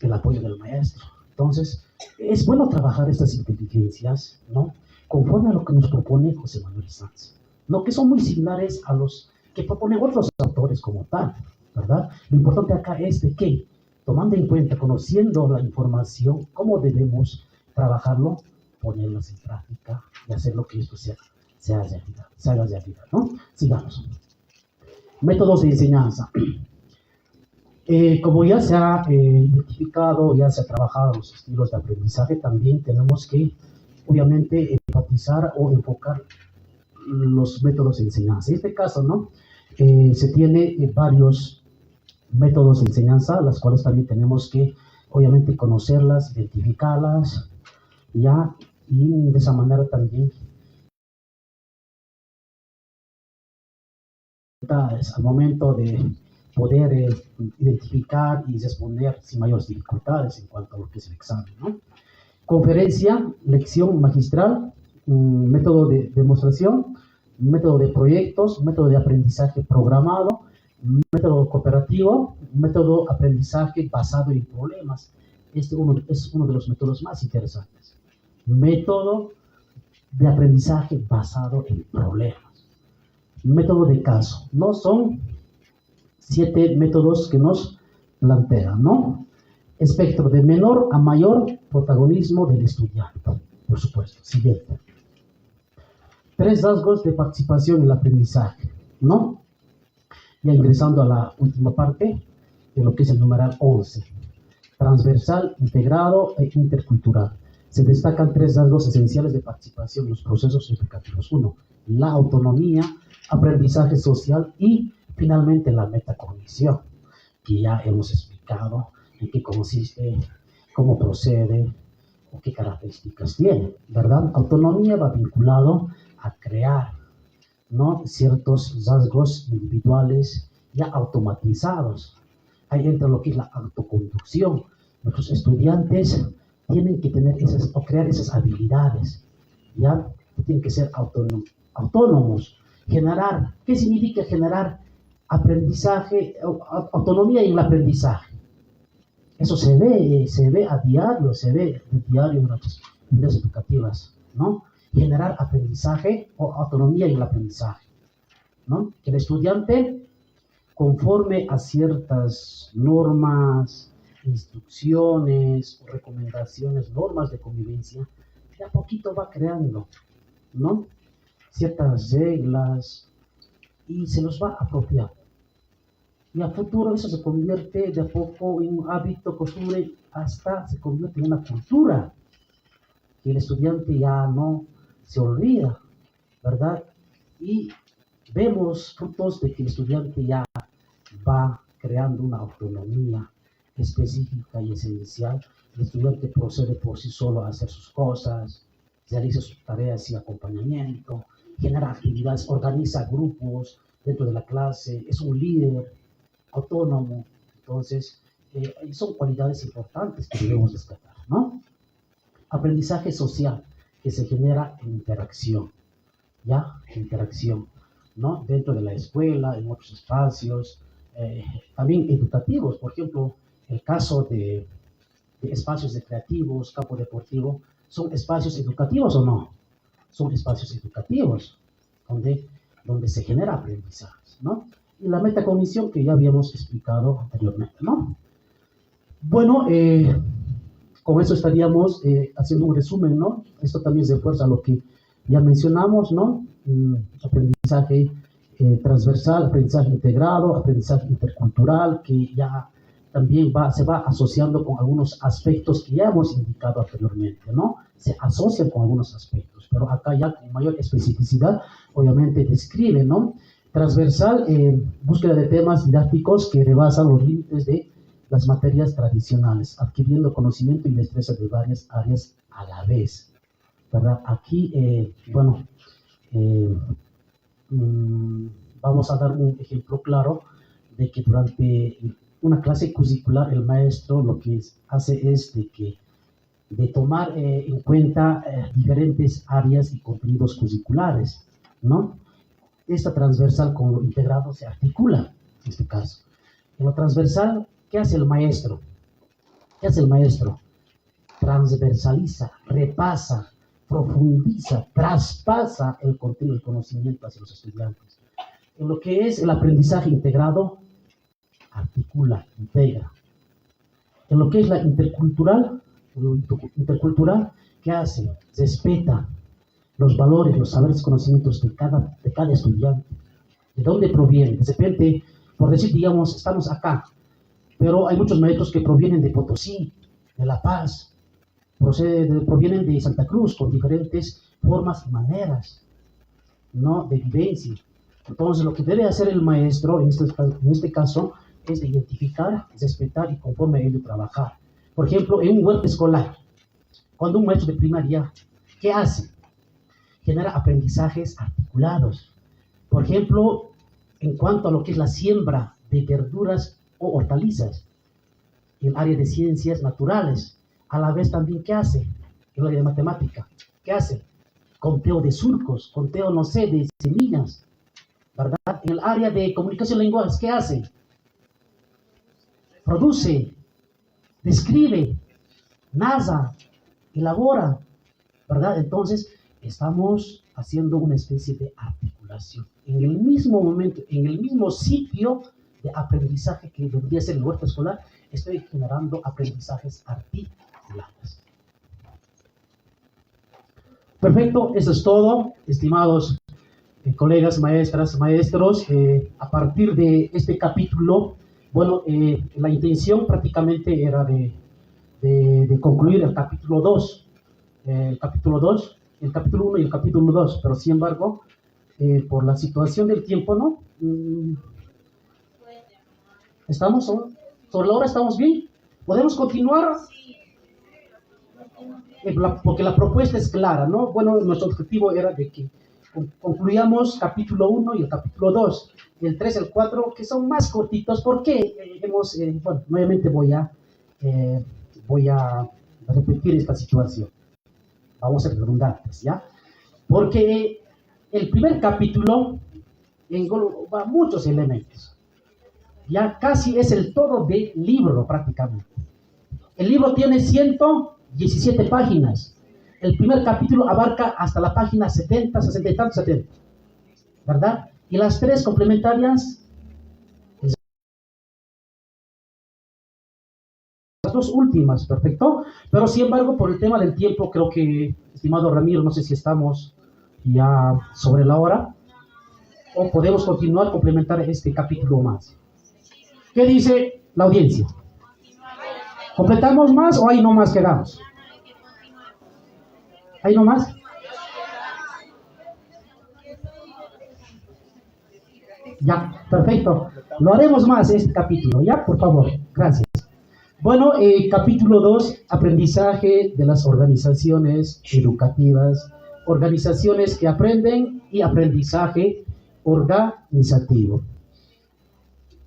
el apoyo del maestro. Entonces, es bueno trabajar estas inteligencias, ¿no? Conforme a lo que nos propone José Manuel Sanz, ¿no? Que son muy similares a los que proponen otros autores como tal, ¿verdad? Lo importante acá es de que, tomando en cuenta, conociendo la información, cómo debemos trabajarlo, ponerlas en práctica y hacer lo que esto se haga realidad, ¿no? Sigamos. Métodos de enseñanza. Como ya se ha identificado, ya se ha trabajado los estilos de aprendizaje, también tenemos que, obviamente, enfatizar o enfocar los métodos de enseñanza. En este caso, ¿no? Se tiene varios métodos de enseñanza, las cuales también tenemos que, obviamente, conocerlas, identificarlas, ya, y de esa manera también al momento de poder identificar y responder sin mayores dificultades en cuanto a lo que es el examen, ¿no? Conferencia, lección magistral, método de demostración, método de proyectos, método de aprendizaje programado, método cooperativo, método de aprendizaje basado en problemas. Este es uno de los métodos más interesantes. Método de aprendizaje basado en problemas. Método de caso. No son 7 métodos que nos plantean, ¿no? Espectro de menor a mayor protagonismo del estudiante, por supuesto. Siguiente. 3 rasgos de participación en el aprendizaje, ¿no? Ya ingresando a la última parte de lo que es el numeral 11. Transversal, integrado e intercultural. Se destacan 3 rasgos esenciales de participación en los procesos educativos. 1. La autonomía, aprendizaje social y finalmente la metacognición, que ya hemos explicado en qué consiste, cómo procede o qué características tiene, ¿verdad? Autonomía va vinculado a crear, ¿no? Ciertos rasgos individuales ya automatizados. Ahí entra lo que es la autoconducción. Nuestros estudiantes tienen que tener o crear esas habilidades, ya tienen que ser autónomos. Generar, ¿qué significa generar aprendizaje, autonomía en el aprendizaje? Eso se ve a diario, en nuestras unidades educativas, ¿no? Generar aprendizaje o autonomía en el aprendizaje, ¿no? Que el estudiante, conforme a ciertas normas, instrucciones, recomendaciones, normas de convivencia, de a poquito va creando, ¿no? Ciertas reglas y se los va apropiando. Y a futuro eso se convierte de a poco en un hábito, costumbre, hasta se convierte en una cultura que el estudiante ya no se olvida, ¿verdad? Y vemos frutos de que el estudiante ya va creando una autonomía específica y esencial. El estudiante procede por sí solo a hacer sus cosas, realiza sus tareas y acompañamiento, genera actividades, organiza grupos dentro de la clase, es un líder autónomo. Entonces, son cualidades importantes que debemos destacar, ¿no? aprendizaje social que se genera en interacción, ¿ya? Interacción, ¿no? Dentro de la escuela, en otros espacios, también educativos, por ejemplo, el caso de espacios recreativos, campo deportivo, ¿son espacios educativos o no? Son espacios educativos donde se genera aprendizajes, ¿no? Y la metacognición que ya habíamos explicado anteriormente, ¿no? Bueno, con eso estaríamos haciendo un resumen, ¿no? Esto también se refuerza a lo que ya mencionamos, ¿no? Aprendizaje transversal, aprendizaje integrado, aprendizaje intercultural, que ya también se va asociando con algunos aspectos que ya hemos indicado anteriormente, ¿no? Se asocian con algunos aspectos, pero acá ya con mayor especificidad, obviamente describe, ¿no? Transversal, búsqueda de temas didácticos que rebasan los límites de las materias tradicionales, adquiriendo conocimiento y destreza de varias áreas a la vez, ¿verdad? Aquí, bueno, vamos a dar un ejemplo claro de que durante una clase curricular el maestro lo que hace es de tomar en cuenta diferentes áreas y contenidos curriculares, ¿no? Esta transversal con lo integrado se articula, en este caso. En lo transversal, ¿qué hace el maestro? ¿Qué hace el maestro? Transversaliza, repasa, profundiza, traspasa el contenido, el conocimiento hacia los estudiantes. En lo que es el aprendizaje integrado, articula, integra. En lo que es la intercultural, ¿qué hace? Respeta los valores, los saberes, conocimientos de cada estudiante. ¿De dónde provienen? De repente, por decir, digamos, estamos acá, pero hay muchos maestros que provienen de Potosí, de La Paz, provienen de Santa Cruz, con diferentes formas y maneras, ¿no? De vivencia. Entonces, lo que debe hacer el maestro, en este caso, es de identificar, respetar y conforme a ello trabajar. Por ejemplo, en un huerto escolar, cuando un maestro de primaria, ¿qué hace? Genera aprendizajes articulados. Por ejemplo, en cuanto a lo que es la siembra de verduras o hortalizas, en el área de ciencias naturales, a la vez también, ¿qué hace? En el área de matemática, ¿qué hace? Conteo de surcos, conteo, no sé, de semillas, ¿verdad? En el área de comunicación lenguajes, ¿qué hace? Produce, describe, narra, elabora, ¿verdad? Entonces, estamos haciendo una especie de articulación. En el mismo momento, en el mismo sitio de aprendizaje que debería ser el huerto escolar, estoy generando aprendizajes articulados. Perfecto, eso es todo, estimados colegas, maestras, maestros. A partir de este capítulo, bueno, la intención prácticamente era de concluir el capítulo 2, el capítulo 1 y el capítulo 2, pero sin embargo, por la situación del tiempo, ¿no? ¿Estamos sobre la hora? ¿Estamos bien? ¿Podemos continuar? Porque la propuesta es clara, ¿no? Bueno, nuestro objetivo era de que concluyamos capítulo 1 y el capítulo 2, el 3 y el 4, que son más cortitos, porque bueno, nuevamente voy a repetir esta situación. Vamos a ser redundantes, ¿ya? Porque el primer capítulo engloba muchos elementos. Ya casi es el todo del libro, prácticamente. El libro tiene 117 páginas. El primer capítulo abarca hasta la página 70, 60 y tantos, 70. ¿Verdad? Y las 3 complementarias, las 2 últimas, perfecto. Pero sin embargo, por el tema del tiempo, creo que, estimado Ramiro, no sé si estamos ya sobre la hora, o podemos continuar, complementar este capítulo más. ¿Qué dice la audiencia? ¿Completamos más o ahí nomás quedamos? ¿Ahí nomás? Ya, perfecto. Lo haremos más este capítulo, ¿ya? Por favor, gracias. Bueno, capítulo 2, aprendizaje de las organizaciones educativas, organizaciones que aprenden y aprendizaje organizativo.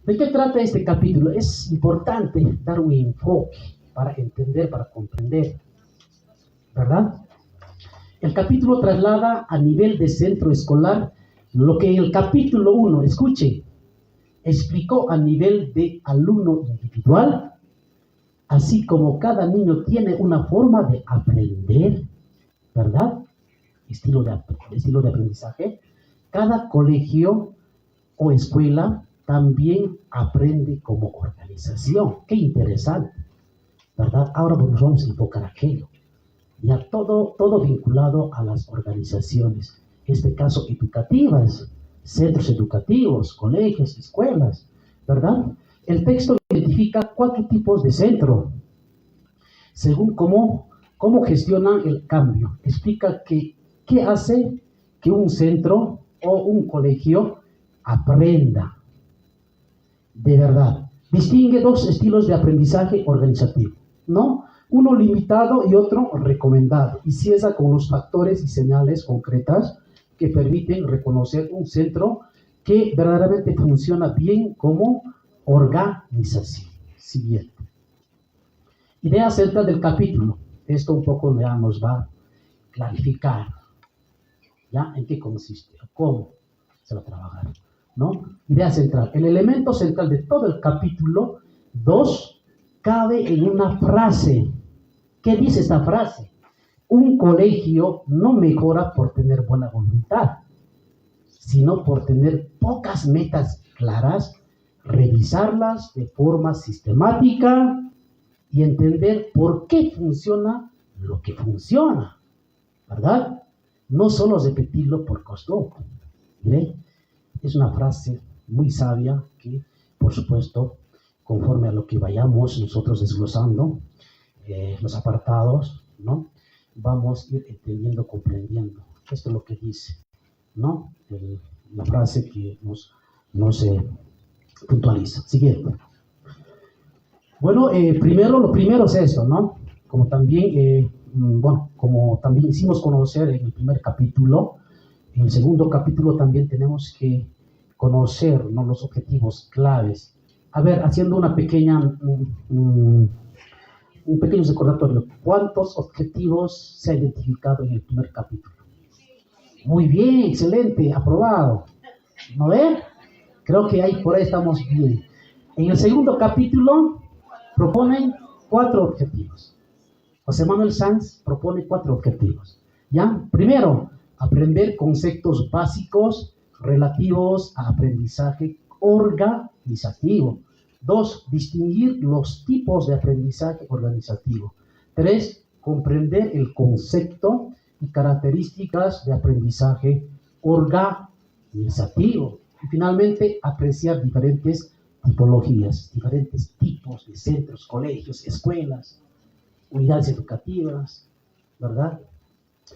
¿De qué trata este capítulo? Es importante dar un enfoque para entender, para comprender. ¿verdad? El capítulo traslada a nivel de centro escolar lo que en el capítulo 1, escuche, explicó a nivel de alumno individual, así como cada niño tiene una forma de aprender, ¿verdad? Estilo de aprendizaje. Cada colegio o escuela también aprende como organización. Qué interesante, ¿verdad? Ahora nos vamos a enfocar aquello. Ya todo vinculado a las organizaciones, en este caso educativas, centros educativos, colegios, escuelas, ¿verdad? El texto identifica 4 tipos de centro, según cómo gestionan el cambio. Explica qué hace que un centro o un colegio aprenda de verdad. Distingue 2 estilos de aprendizaje organizativo, ¿no? Uno limitado y otro recomendado, y cierra con los factores y señales concretas que permiten reconocer un centro que verdaderamente funciona bien como organización. Siguiente. Idea central del capítulo. Esto un poco ya nos va a clarificar, ¿ya? ¿En qué consiste? ¿Cómo se va a trabajar? ¿No? Idea central. El elemento central de todo el capítulo 2 cabe en una frase. ¿Qué dice esta frase? Un colegio no mejora por tener buena voluntad, sino por tener pocas metas claras, revisarlas de forma sistemática y entender por qué funciona lo que funciona, ¿verdad? No solo repetirlo por costumbre. ¿Mire? Es una frase muy sabia que, por supuesto, conforme a lo que vayamos nosotros desglosando, los apartados, ¿no? Vamos a ir entendiendo, comprendiendo. Esto es lo que dice, ¿no? La frase que nos puntualiza. Siguiente. Bueno, lo primero es esto, ¿no? Como también, como también hicimos conocer en el primer capítulo, en el segundo capítulo también tenemos que conocer, ¿no?, los objetivos claves. A ver, haciendo una pequeña, un pequeño recordatorio. ¿Cuántos objetivos se ha identificado en el primer capítulo? Muy bien, excelente, aprobado. ¿No ve? Creo que ahí por ahí estamos bien. En el segundo capítulo proponen 4 objetivos. José Manuel Sanz propone 4 objetivos. ¿Ya? Primero, aprender conceptos básicos relativos a aprendizaje organizativo. 2, distinguir los tipos de aprendizaje organizativo. 3, comprender el concepto y características de aprendizaje organizativo. Y finalmente, apreciar diferentes tipologías, diferentes tipos de centros, colegios, escuelas, unidades educativas, ¿verdad?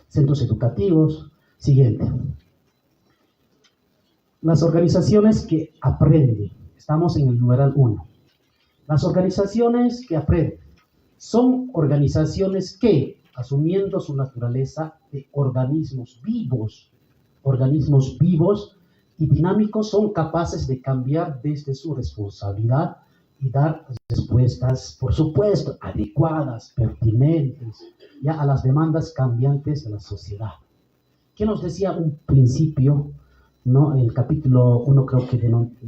Centros educativos. Siguiente. Las organizaciones que aprenden. Estamos en el numeral 1. Las organizaciones que aprenden son organizaciones que, asumiendo su naturaleza de organismos vivos y dinámicos, son capaces de cambiar desde su responsabilidad y dar respuestas, por supuesto, adecuadas, pertinentes, ya a las demandas cambiantes de la sociedad. ¿Qué nos decía un principio, no? En el capítulo 1 creo que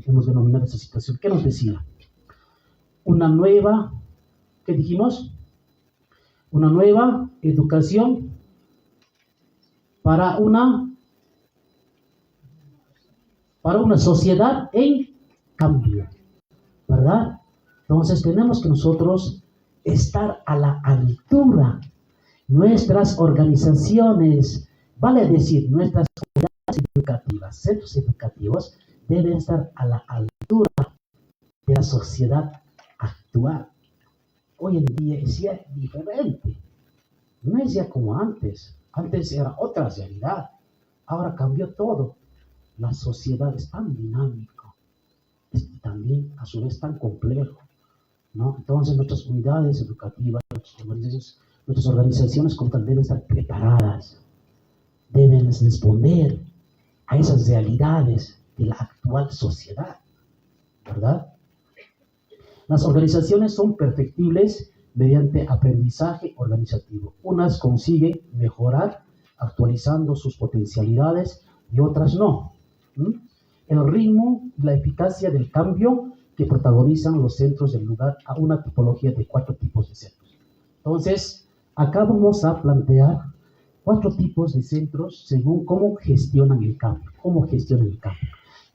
hemos denominado esa situación. ¿Qué nos decía? Una nueva, ¿qué dijimos? Una nueva educación para una sociedad en cambio, ¿verdad? Entonces tenemos que nosotros estar a la altura. Nuestras organizaciones, vale decir, nuestras unidades educativas, centros educativos, deben estar a la altura de la sociedad actual. Hoy en día es ya diferente. No es ya como antes. Antes era otra realidad. Ahora cambió todo. La sociedad es tan dinámica, es también a su vez tan complejo, ¿no? Entonces nuestras unidades educativas, nuestras organizaciones como tal deben estar preparadas, deben responder a esas realidades de la actual sociedad, ¿verdad? Las organizaciones son perfectibles mediante aprendizaje organizativo. Unas consiguen mejorar actualizando sus potencialidades y otras no. El ritmo y la eficacia del cambio que protagonizan los centros del lugar a una tipología de 4 tipos de centros. Entonces, acá vamos a plantear 4 tipos de centros según cómo gestionan el cambio.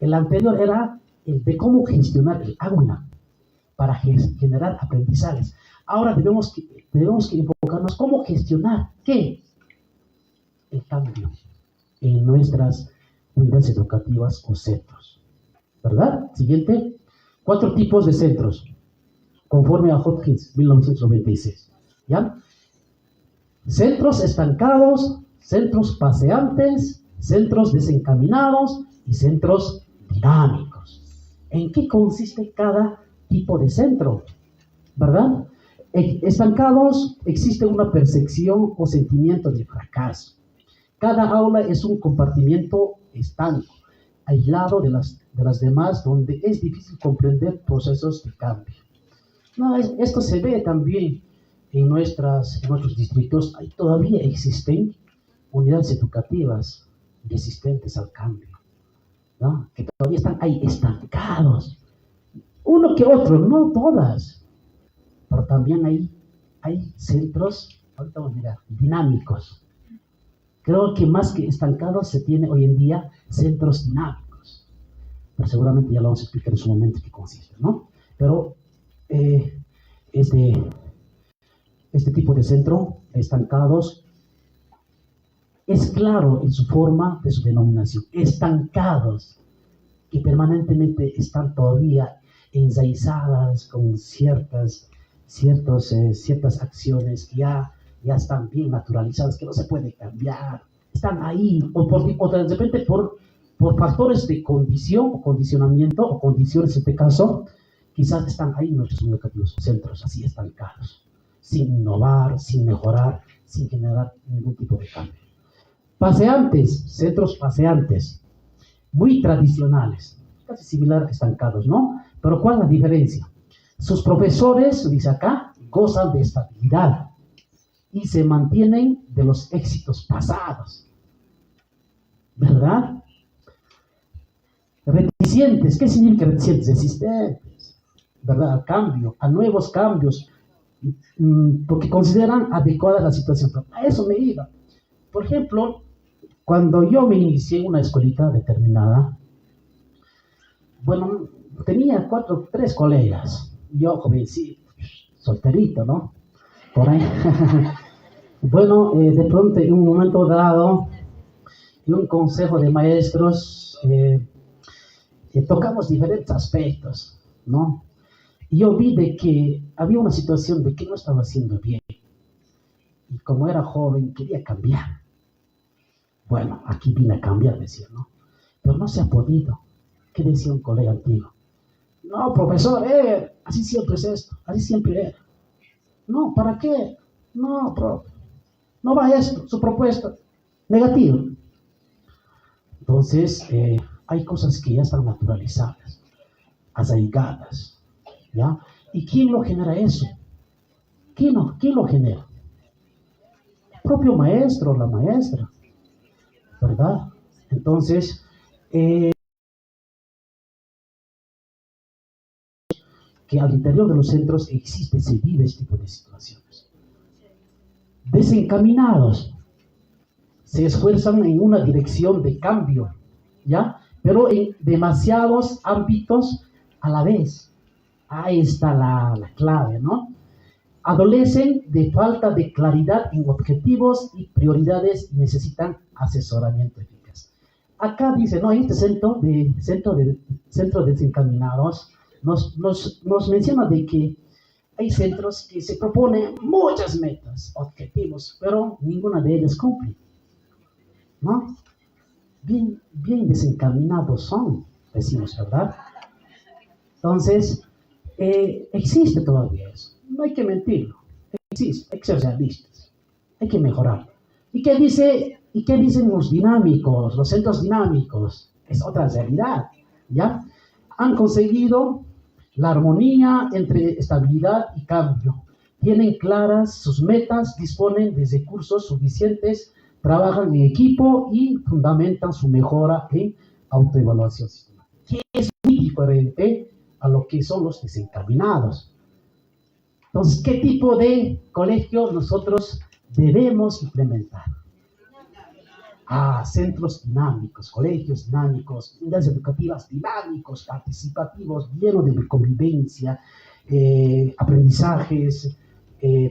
El anterior era el de cómo gestionar el aula para generar aprendizajes. Ahora debemos que enfocarnos cómo gestionar ¿qué? El cambio en nuestras unidades educativas o centros. ¿Verdad? Siguiente. 4 tipos de centros, conforme a Hopkins, 1996. ¿Ya? Centros estancados, centros paseantes, centros desencaminados y centros dinámicos. ¿En qué consiste cada tipo de centro? ¿Verdad? Estancados, existe una percepción o sentimiento de fracaso. Cada aula es un compartimiento estanco, aislado de las demás, donde es difícil comprender procesos de cambio. No, esto se ve también en nuestros distritos. Todavía existen unidades educativas resistentes al cambio, ¿no? Que todavía están ahí estancados. Uno que otro, no todas. Pero también hay centros, ahorita vamos a mirar, dinámicos. Creo que más que estancados se tiene hoy en día centros dinámicos. Pero seguramente ya lo vamos a explicar en su momento qué consiste, ¿no? Pero este tipo de centro, estancados, es claro en su forma de su denominación. Estancados, que permanentemente están todavía enraizadas con ciertas acciones que ya están bien naturalizadas, que no se puede cambiar, están ahí, o de repente por factores de condición o condicionamiento, o condiciones en este caso, quizás están ahí nuestros educativos centros, así estancados, sin innovar, sin mejorar, sin generar ningún tipo de cambio. Paseantes, centros paseantes, muy tradicionales, casi similar a estancados, ¿no? Pero ¿cuál es la diferencia? Sus profesores, dice acá, gozan de estabilidad y se mantienen de los éxitos pasados, ¿verdad? Reticentes, ¿qué significa reticentes? Resistentes, ¿verdad? Al cambio, a nuevos cambios, porque consideran adecuada la situación. A eso me iba. Por ejemplo, cuando yo me inicié en una escuelita determinada, bueno, tenía 3 colegas. Yo, jovencito, solterito, ¿no? Por ahí. Bueno, de pronto, en un momento dado, en un consejo de maestros, tocamos diferentes aspectos, ¿no? Y yo vi de que había una situación de que no estaba haciendo bien. Y como era joven, quería cambiar. Bueno, aquí vine a cambiar, decía, ¿no? Pero no se ha podido. ¿Qué decía un colega antiguo? No, profesor, así siempre es esto, así siempre era. No, ¿para qué? No, profe, no va esto, su propuesta, negativo. Entonces, hay cosas que ya están naturalizadas, arraigadas, ¿ya? ¿Y quién lo genera eso? ¿Quién lo genera? El propio maestro, la maestra, ¿verdad? Entonces, que al interior de los centros se vive este tipo de situaciones. Desencaminados, se esfuerzan en una dirección de cambio, ¿ya? Pero en demasiados ámbitos a la vez. Ahí está la clave, ¿no? Adolecen de falta de claridad en objetivos y prioridades y necesitan asesoramiento eficaz. Acá dice, ¿no? Este centro desencaminados nos menciona de que hay centros que se proponen muchas metas, objetivos, pero ninguna de ellas cumple, ¿no? Bien desencaminados son, decimos, ¿verdad? Entonces, existe todavía eso. No hay que mentirlo. Existe, hay que ser realistas. Hay que mejorar. ¿Y qué dicen los dinámicos, los centros dinámicos? Es otra realidad, ¿ya? Han conseguido la armonía entre estabilidad y cambio. tienen claras sus metas, disponen de recursos suficientes, trabajan en equipo y fundamentan su mejora en autoevaluación sistemática, que es muy diferente a lo que son los desencaminados. Entonces, ¿qué tipo de colegio nosotros debemos implementar? Centros dinámicos, colegios dinámicos, unidades educativas dinámicos, participativos, llenos de convivencia, aprendizajes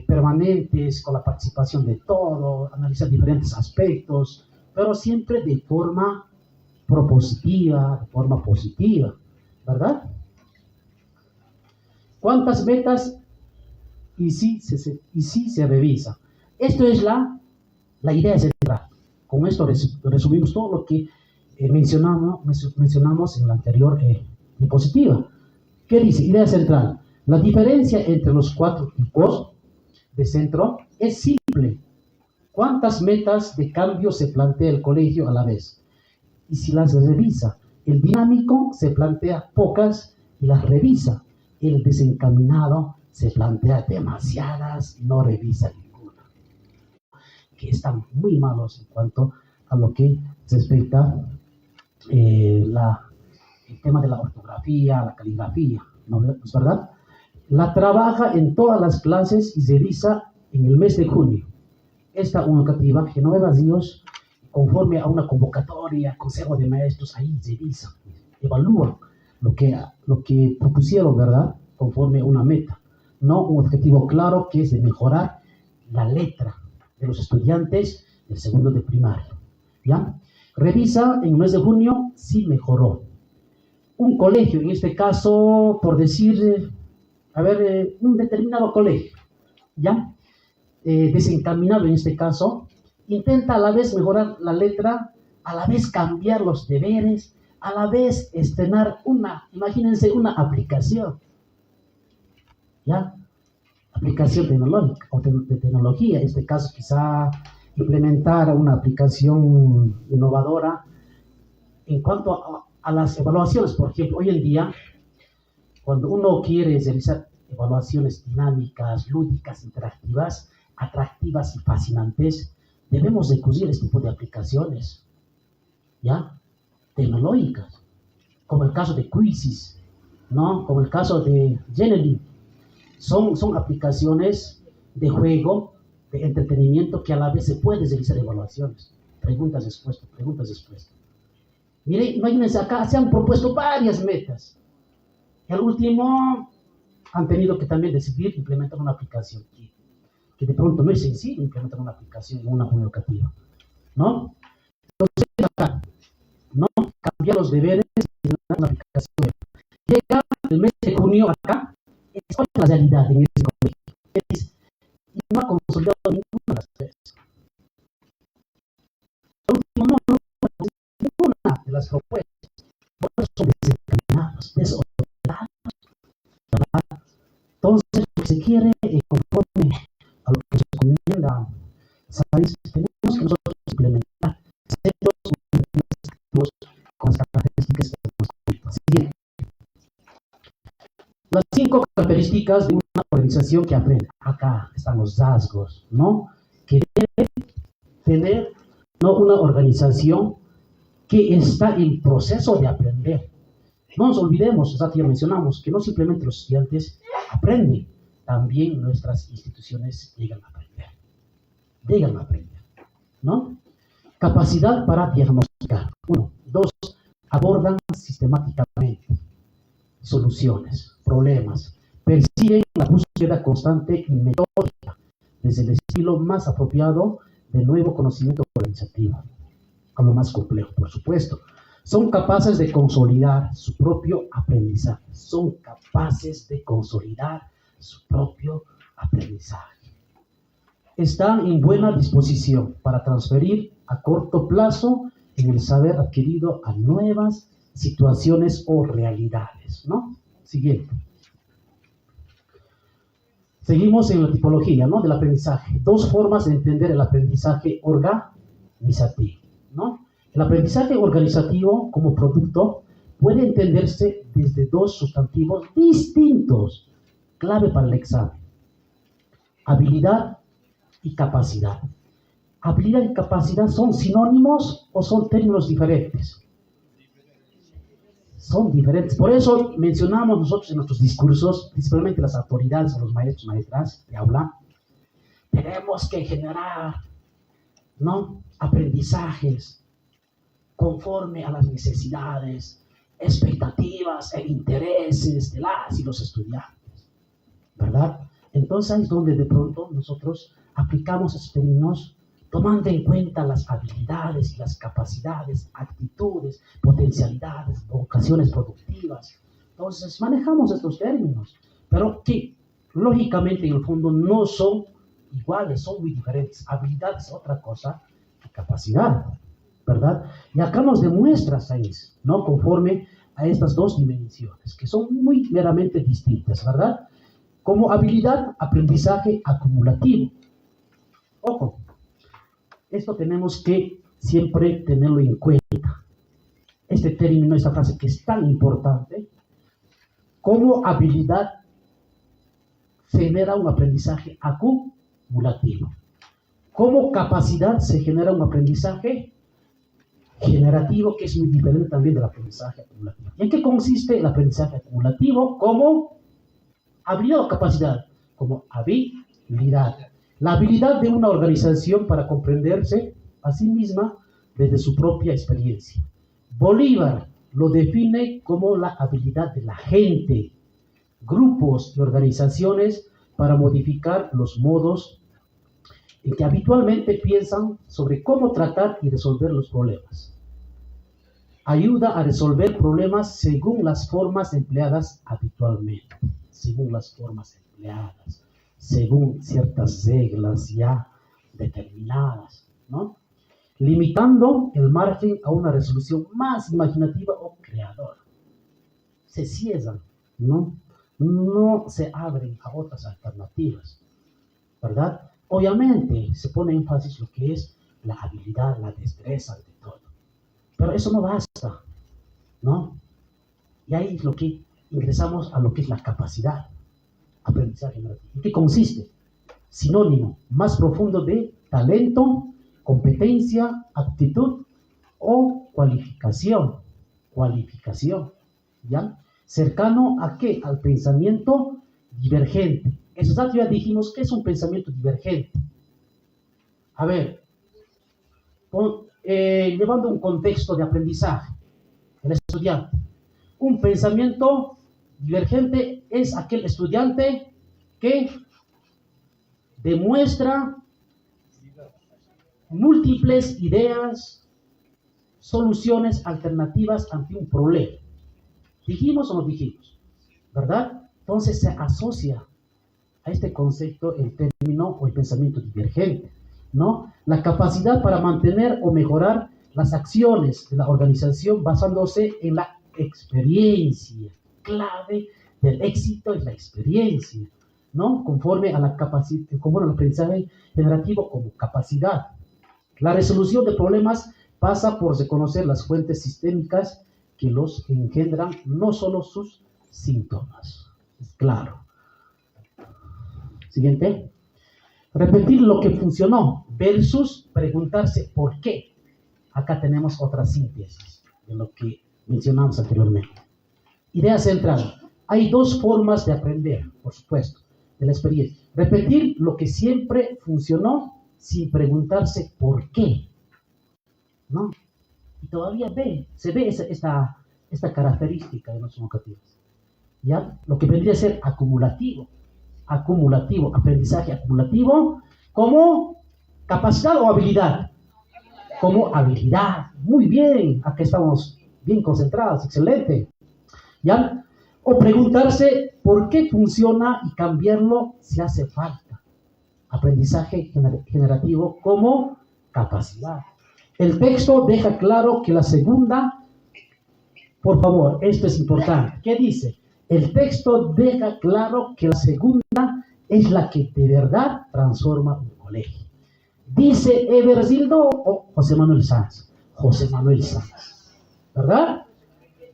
permanentes con la participación de todo, analizar diferentes aspectos, pero siempre de forma propositiva, de forma positiva, ¿verdad? ¿Cuántas metas? Y sí se revisa. Esto es la idea central. Con esto resumimos todo lo que mencionamos en la anterior diapositiva. ¿Qué dice? Idea central. La diferencia entre los 4 tipos de centro es simple. ¿Cuántas metas de cambio se plantea el colegio a la vez? Y si las revisa, el dinámico se plantea pocas y las revisa. El desencaminado se plantea demasiadas y no revisa ninguna. Que están muy malos en cuanto a lo que respecta el tema de la ortografía, la caligrafía, ¿no es verdad? La trabaja en todas las clases y se revisa en el mes de junio. Esta unión educativa, Genoveva Ríos, conforme a una convocatoria, consejo de maestros, ahí revisa, evalúa lo que propusieron, ¿verdad? Conforme a una meta, no un objetivo claro que es de mejorar la letra de los estudiantes del segundo de primaria, ¿ya? Revisa en el mes de junio si mejoró. Un colegio, en este caso, por decir, un determinado colegio, ¿ya? Desencaminado en este caso, intenta a la vez mejorar la letra, a la vez cambiar los deberes, a la vez estrenar imagínense una aplicación, ¿ya? Aplicación tecnológica o de tecnología, en este caso quizá implementar una aplicación innovadora en cuanto a las evaluaciones. Por ejemplo, hoy en día, cuando uno quiere realizar evaluaciones dinámicas, lúdicas, interactivas, atractivas y fascinantes, debemos recurrir a este tipo de aplicaciones, ¿ya? Tecnológicas, como el caso de Quizzes, ¿no? Como el caso de Genially. Son aplicaciones de juego, de entretenimiento, que a la vez se pueden realizar evaluaciones. Preguntas, respuestas. Mire, imagínense, acá se han propuesto varias metas. Y al último, han tenido que también decidir implementar una aplicación que de pronto no es sencillo implementar una aplicación en una unidad educativa, ¿no? Entonces, acá, ¿no? Cambiar los deberes y una aplicación. Llega el mes de junio acá, es la realidad en ese colegio. Y no ha consolidado ninguna de las tres. Por último, no ninguna de las propuestas. Por eso son desencaminados, desordenados, ¿verdad? Entonces, lo que se quiere, conforme a lo que se recomienda, ¿sabes? Tenemos que nosotros implementar centros con las características que hemos comentado. Siguiente. Las 5 características de una organización que aprende. Acá están los rasgos, ¿no? Que debe tener, ¿no?, una organización que está en proceso de aprender. No nos olvidemos, ya mencionamos, que no simplemente los estudiantes aprenden, también nuestras instituciones llegan a aprender, ¿no? Capacidad para diagnosticar. 1. 2. Abordan sistemáticamente soluciones, problemas, persiguen la búsqueda constante y metódica desde el estilo más apropiado de nuevo conocimiento organizativo, a lo más complejo, por supuesto. Son capaces de consolidar su propio aprendizaje. Están en buena disposición para transferir a corto plazo en el saber adquirido a nuevas situaciones o realidades, ¿no? Siguiente. Seguimos en la tipología, ¿no?, del aprendizaje. 2 formas de entender el aprendizaje organizativo, ¿no? El aprendizaje organizativo como producto puede entenderse desde 2 sustantivos distintos, clave para el examen. habilidad y capacidad. ¿Habilidad y capacidad son sinónimos o son términos diferentes? Son diferentes. Por eso mencionamos nosotros en nuestros discursos, principalmente las autoridades o los maestros, maestras de aula, tenemos que generar, ¿no?, aprendizajes conforme a las necesidades, expectativas e intereses de las y los estudiantes, ¿verdad? Entonces ahí es donde de pronto nosotros aplicamos esos términos tomando en cuenta las habilidades y las capacidades, actitudes, potencialidades, vocaciones productivas. Entonces manejamos estos términos, pero que lógicamente en el fondo no son iguales, son muy diferentes. Habilidad es otra cosa que capacidad, ¿verdad? Y acá nos demuestra Sainz, ¿no?, conforme a estas dos dimensiones, que son muy meramente distintas, ¿verdad? Como habilidad, aprendizaje acumulativo. Ojo, esto tenemos que siempre tenerlo en cuenta. Este término, esta frase que es tan importante, como habilidad se genera un aprendizaje acumulativo. Como capacidad se genera un aprendizaje generativo, que es muy diferente también del aprendizaje acumulativo. ¿Y en qué consiste el aprendizaje acumulativo? Como habilidad o capacidad, como habilidad. La habilidad de una organización para comprenderse a sí misma desde su propia experiencia. Bolívar lo define como la habilidad de la gente, grupos y organizaciones para modificar los modos en que habitualmente piensan sobre cómo tratar y resolver los problemas. Ayuda a resolver problemas según las formas empleadas habitualmente, según las formas empleadas, según ciertas reglas ya determinadas, ¿no? Limitando el margen a una resolución más imaginativa o creadora. Se cierran, ¿no? No se abren a otras alternativas, ¿verdad? Obviamente se pone énfasis en lo que es la habilidad, la destreza de todo. Pero eso no basta, ¿no? Y ahí es lo que ingresamos a lo que es la capacidad, aprendizaje generativo. ¿En qué consiste? Sinónimo más profundo de talento, competencia, aptitud o cualificación. Cualificación, ¿ya? Cercano a qué? Al pensamiento divergente. Eso ya dijimos que es un pensamiento divergente. A ver, llevando un contexto de aprendizaje, el estudiante. Un pensamiento divergente es aquel estudiante que demuestra múltiples ideas, soluciones alternativas ante un problema. ¿Dijimos o no dijimos? ¿Verdad? Entonces se asocia a este concepto el término o el pensamiento divergente, ¿no? La capacidad para mantener o mejorar las acciones de la organización basándose en la experiencia. Clave del éxito es la experiencia, ¿no? Conforme a la capacidad, conforme al aprendizaje generativo como capacidad. La resolución de problemas pasa por reconocer las fuentes sistémicas que los engendran, no solo sus síntomas. Es claro. Siguiente. Repetir lo que funcionó versus preguntarse por qué. Acá tenemos otra síntesis de lo que mencionamos anteriormente. Idea central. Hay dos formas de aprender, por supuesto, de la experiencia. Repetir lo que siempre funcionó sin preguntarse por qué, ¿no? Y todavía se ve esta característica de los educativos. ¿Ya? Lo que vendría a ser acumulativo, aprendizaje acumulativo, como capacidad o habilidad, como habilidad. Muy bien, acá estamos bien concentrados, excelente. ¿Ya? O preguntarse por qué funciona y cambiarlo si hace falta. Aprendizaje generativo como capacidad. El texto deja claro que la segunda, por favor, esto es importante. ¿Qué dice? El texto deja claro que la segunda es la que de verdad transforma un colegio. ¿Dice Eversildo o José Manuel Sanz? José Manuel Sanz, ¿verdad?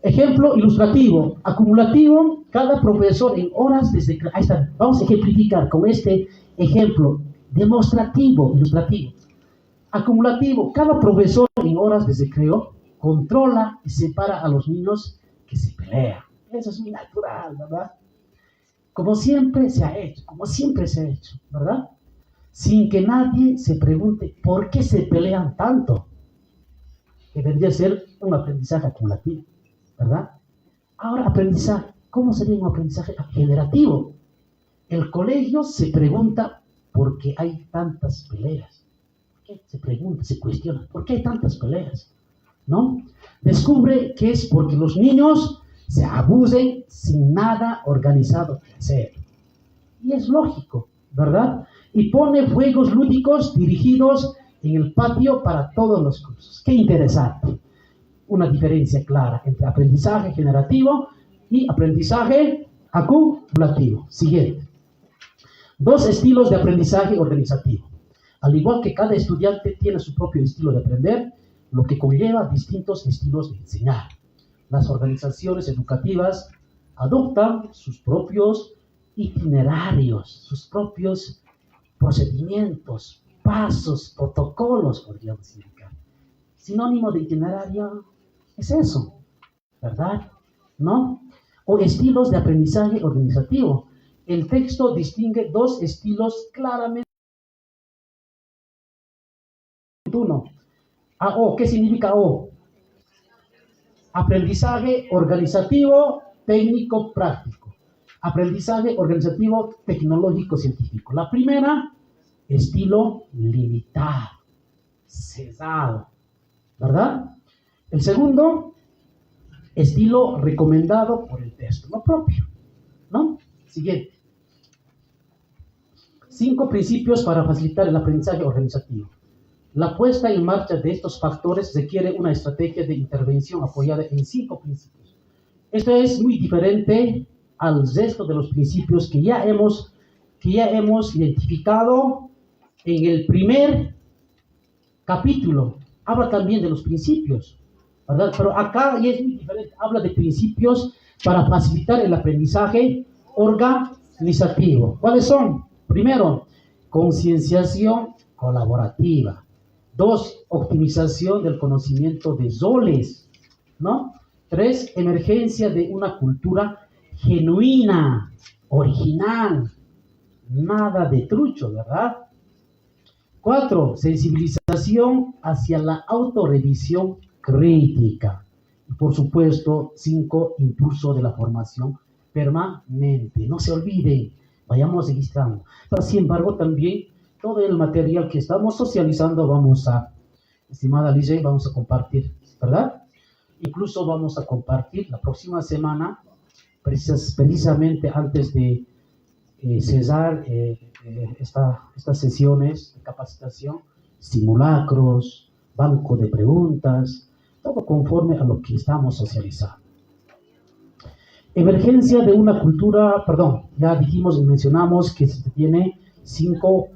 Ejemplo ilustrativo. Acumulativo, Cada profesor en horas desde... Ahí está, vamos a ejemplificar con este ejemplo demostrativo, ilustrativo. Acumulativo, cada profesor en horas de recreo controla y separa a los niños que se pelean. Eso es muy natural, ¿verdad? Como siempre se ha hecho, ¿verdad? Sin que nadie se pregunte por qué se pelean tanto, que vendría a ser un aprendizaje acumulativo, ¿verdad? Ahora, aprendizaje, ¿cómo sería un aprendizaje generativo? El colegio se pregunta por qué hay tantas peleas. Se pregunta, se cuestiona, ¿por qué hay tantas peleas? ¿No? Descubre que es porque los niños se abusen sin nada organizado que hacer. Y es lógico, ¿verdad? Y pone juegos lúdicos dirigidos en el patio para todos los cursos. Qué interesante. Una diferencia clara entre aprendizaje generativo y aprendizaje acumulativo. Siguiente. 2 estilos de aprendizaje organizativo. Al igual que cada estudiante tiene su propio estilo de aprender, lo que conlleva distintos estilos de enseñar. Las organizaciones educativas adoptan sus propios itinerarios, sus propios procedimientos, pasos, protocolos, podríamos indicar. Sinónimo de itinerario es eso, ¿verdad? ¿No? O estilos de aprendizaje organizativo. El texto distingue 2 estilos claramente. Uno, AO, ¿qué significa O? Aprendizaje organizativo, técnico, práctico. Aprendizaje organizativo, tecnológico, científico. La primera, estilo limitado, cerrado, ¿verdad? El segundo, estilo recomendado por el texto, no propio, ¿no? Siguiente. 5 principios para facilitar el aprendizaje organizativo. La puesta en marcha de estos factores requiere una estrategia de intervención apoyada en 5 principios. Esto es muy diferente al resto de los principios que ya hemos identificado en el primer capítulo. Habla también de los principios, ¿verdad? Pero acá ya es muy diferente. Habla de principios para facilitar el aprendizaje organizativo. ¿Cuáles son? Primero, concienciación colaborativa. 2, optimización del conocimiento de roles, ¿no? 3, emergencia de una cultura genuina, original, nada de trucho, ¿verdad? 4, sensibilización hacia la autorrevisión crítica. Y por supuesto, 5, impulso de la formación permanente. No se olviden, vayamos registrando. Pero sin embargo, también todo el material que estamos socializando estimada Ligia, vamos a compartir, ¿verdad? Incluso vamos a compartir la próxima semana, precisamente antes de cesar estas sesiones de capacitación, simulacros, banco de preguntas, todo conforme a lo que estamos socializando. Emergencia de una cultura, ya dijimos y mencionamos que se tiene 5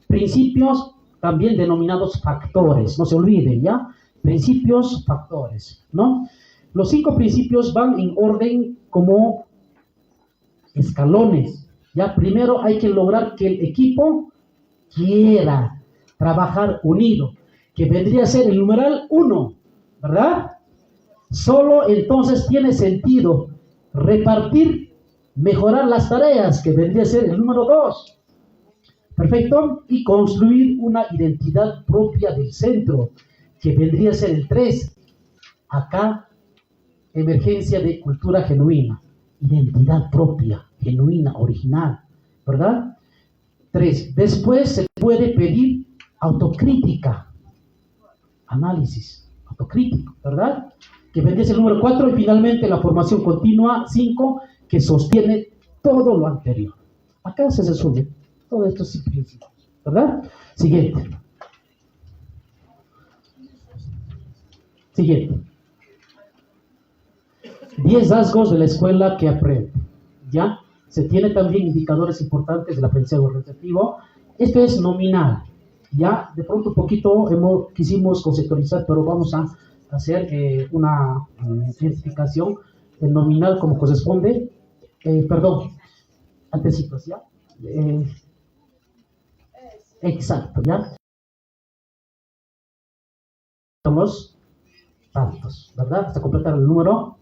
principios, también denominados factores, no se olviden, ¿ya? Principios, factores, ¿no? Los 5 principios van en orden como escalones, ¿ya? Primero hay que lograr que el equipo quiera trabajar unido, que vendría a ser el numeral 1, ¿verdad? Solo entonces tiene sentido repartir, mejorar las tareas, que vendría a ser el número 2. Perfecto. Y construir una identidad propia del centro, que vendría a ser el 3. Acá, emergencia de cultura genuina, identidad propia, genuina, original, ¿verdad? 3. Después se puede pedir autocrítica, análisis, autocrítico, ¿verdad? Que vendría a ser el número 4. Y finalmente la formación continua, 5, que sostiene todo lo anterior. Acá se resuelve todos estos principios, ¿verdad? Siguiente. 10 rasgos de la escuela que aprende, ¿ya? Se tiene también indicadores importantes del aprendizaje organizativo. Esto es nominal, ¿ya? De pronto un poquito quisimos conceptualizar, pero vamos a hacer una identificación. El nominal, como corresponde, perdón, antecitos, ¿ya? Exacto, ¿ya? Somos tantos, ¿verdad? Hasta completar el número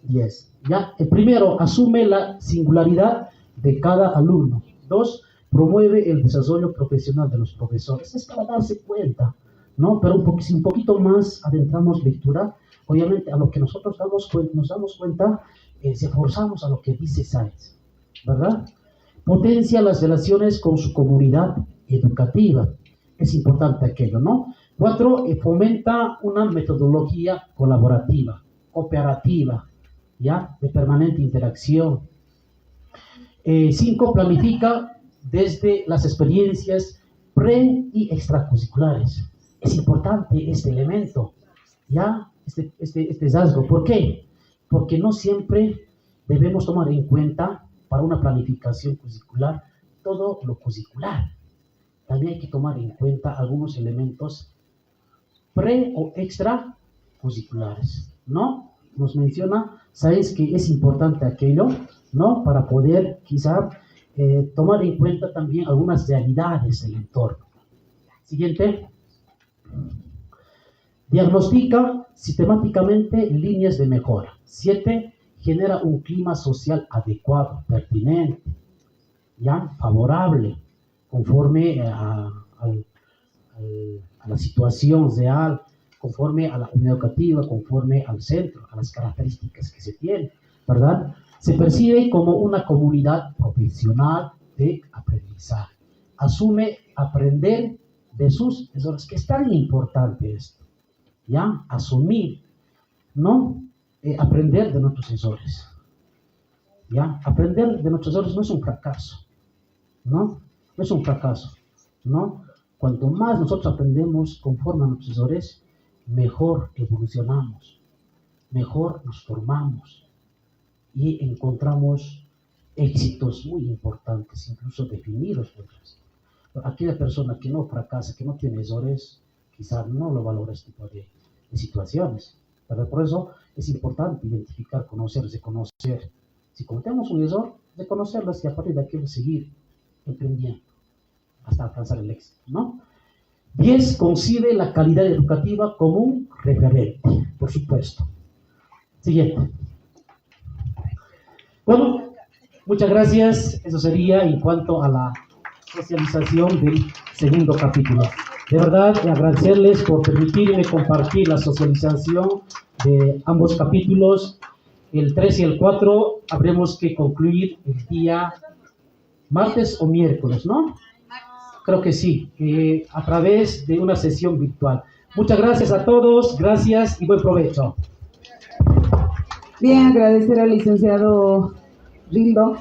10. ¿Ya? El primero, asume la singularidad de cada alumno. 2, promueve el desarrollo profesional de los profesores. Es para darse cuenta, ¿no? Pero si un poquito más adentramos lectura, obviamente a lo que nosotros nos damos cuenta, si esforzamos a lo que dice Sáenz, ¿verdad? Potencia las relaciones con su comunidad educativa. Es importante aquello, ¿no? 4, fomenta una metodología colaborativa, cooperativa, ¿ya? De permanente interacción. 5, planifica desde las experiencias pre y extracurriculares. Es importante este elemento, ¿ya? Este rasgo. ¿Por qué? Porque no siempre debemos tomar en cuenta para una planificación curricular todo lo curricular. También hay que tomar en cuenta algunos elementos pre o extracurriculares, ¿no? Nos menciona, sabes que es importante aquello, ¿no? Para poder quizá tomar en cuenta también algunas realidades del entorno. Siguiente. Diagnostica sistemáticamente líneas de mejora. 7, genera un clima social adecuado, pertinente, ya favorable, conforme a la situación real, conforme a la unidad educativa, conforme al centro, a las características que se tienen, ¿verdad? Se percibe como una comunidad profesional de aprendizaje. Asume aprender de sus errores, que es tan importante esto, ¿ya? Asumir, ¿no? Aprender de nuestros errores, ¿ya? Aprender de nuestros errores no es un fracaso, ¿no? No es un fracaso, ¿no? Cuanto más nosotros aprendemos conforme a nuestros errores, mejor evolucionamos, mejor nos formamos y encontramos éxitos muy importantes, incluso definidos por ellos. Aquella persona que no fracasa, que no tiene errores, quizás no lo valora este tipo de situaciones, ¿verdad? Por eso es importante identificar, conocer, reconocer. Si cometemos un error, reconocerlas y a partir de aquí seguir emprendiendo hasta alcanzar el éxito, ¿no? 10, concibe la calidad educativa como un referente, por supuesto. Siguiente. Bueno, muchas gracias. Eso sería en cuanto a la socialización del segundo capítulo. De verdad, agradecerles por permitirme compartir la socialización de ambos capítulos. El 3 y el 4 habremos que concluir el día martes o miércoles, ¿no? Creo que sí, a través de una sesión virtual. Muchas gracias a todos, gracias y buen provecho. Bien, agradecer al licenciado Rildo.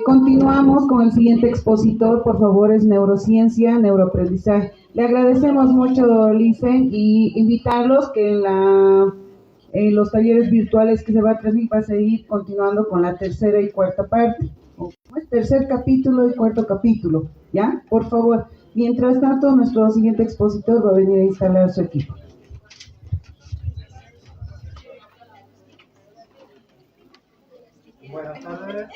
Continuamos con el siguiente expositor, por favor, es neurociencia, neuroaprendizaje. Le agradecemos mucho, Licen, y invitarlos que en los talleres virtuales que se va a transmitir va a seguir continuando con la tercera y cuarta parte. Tercer capítulo y cuarto capítulo, ¿ya? Por favor. Mientras tanto, nuestro siguiente expositor va a venir a instalar su equipo. Buenas tardes.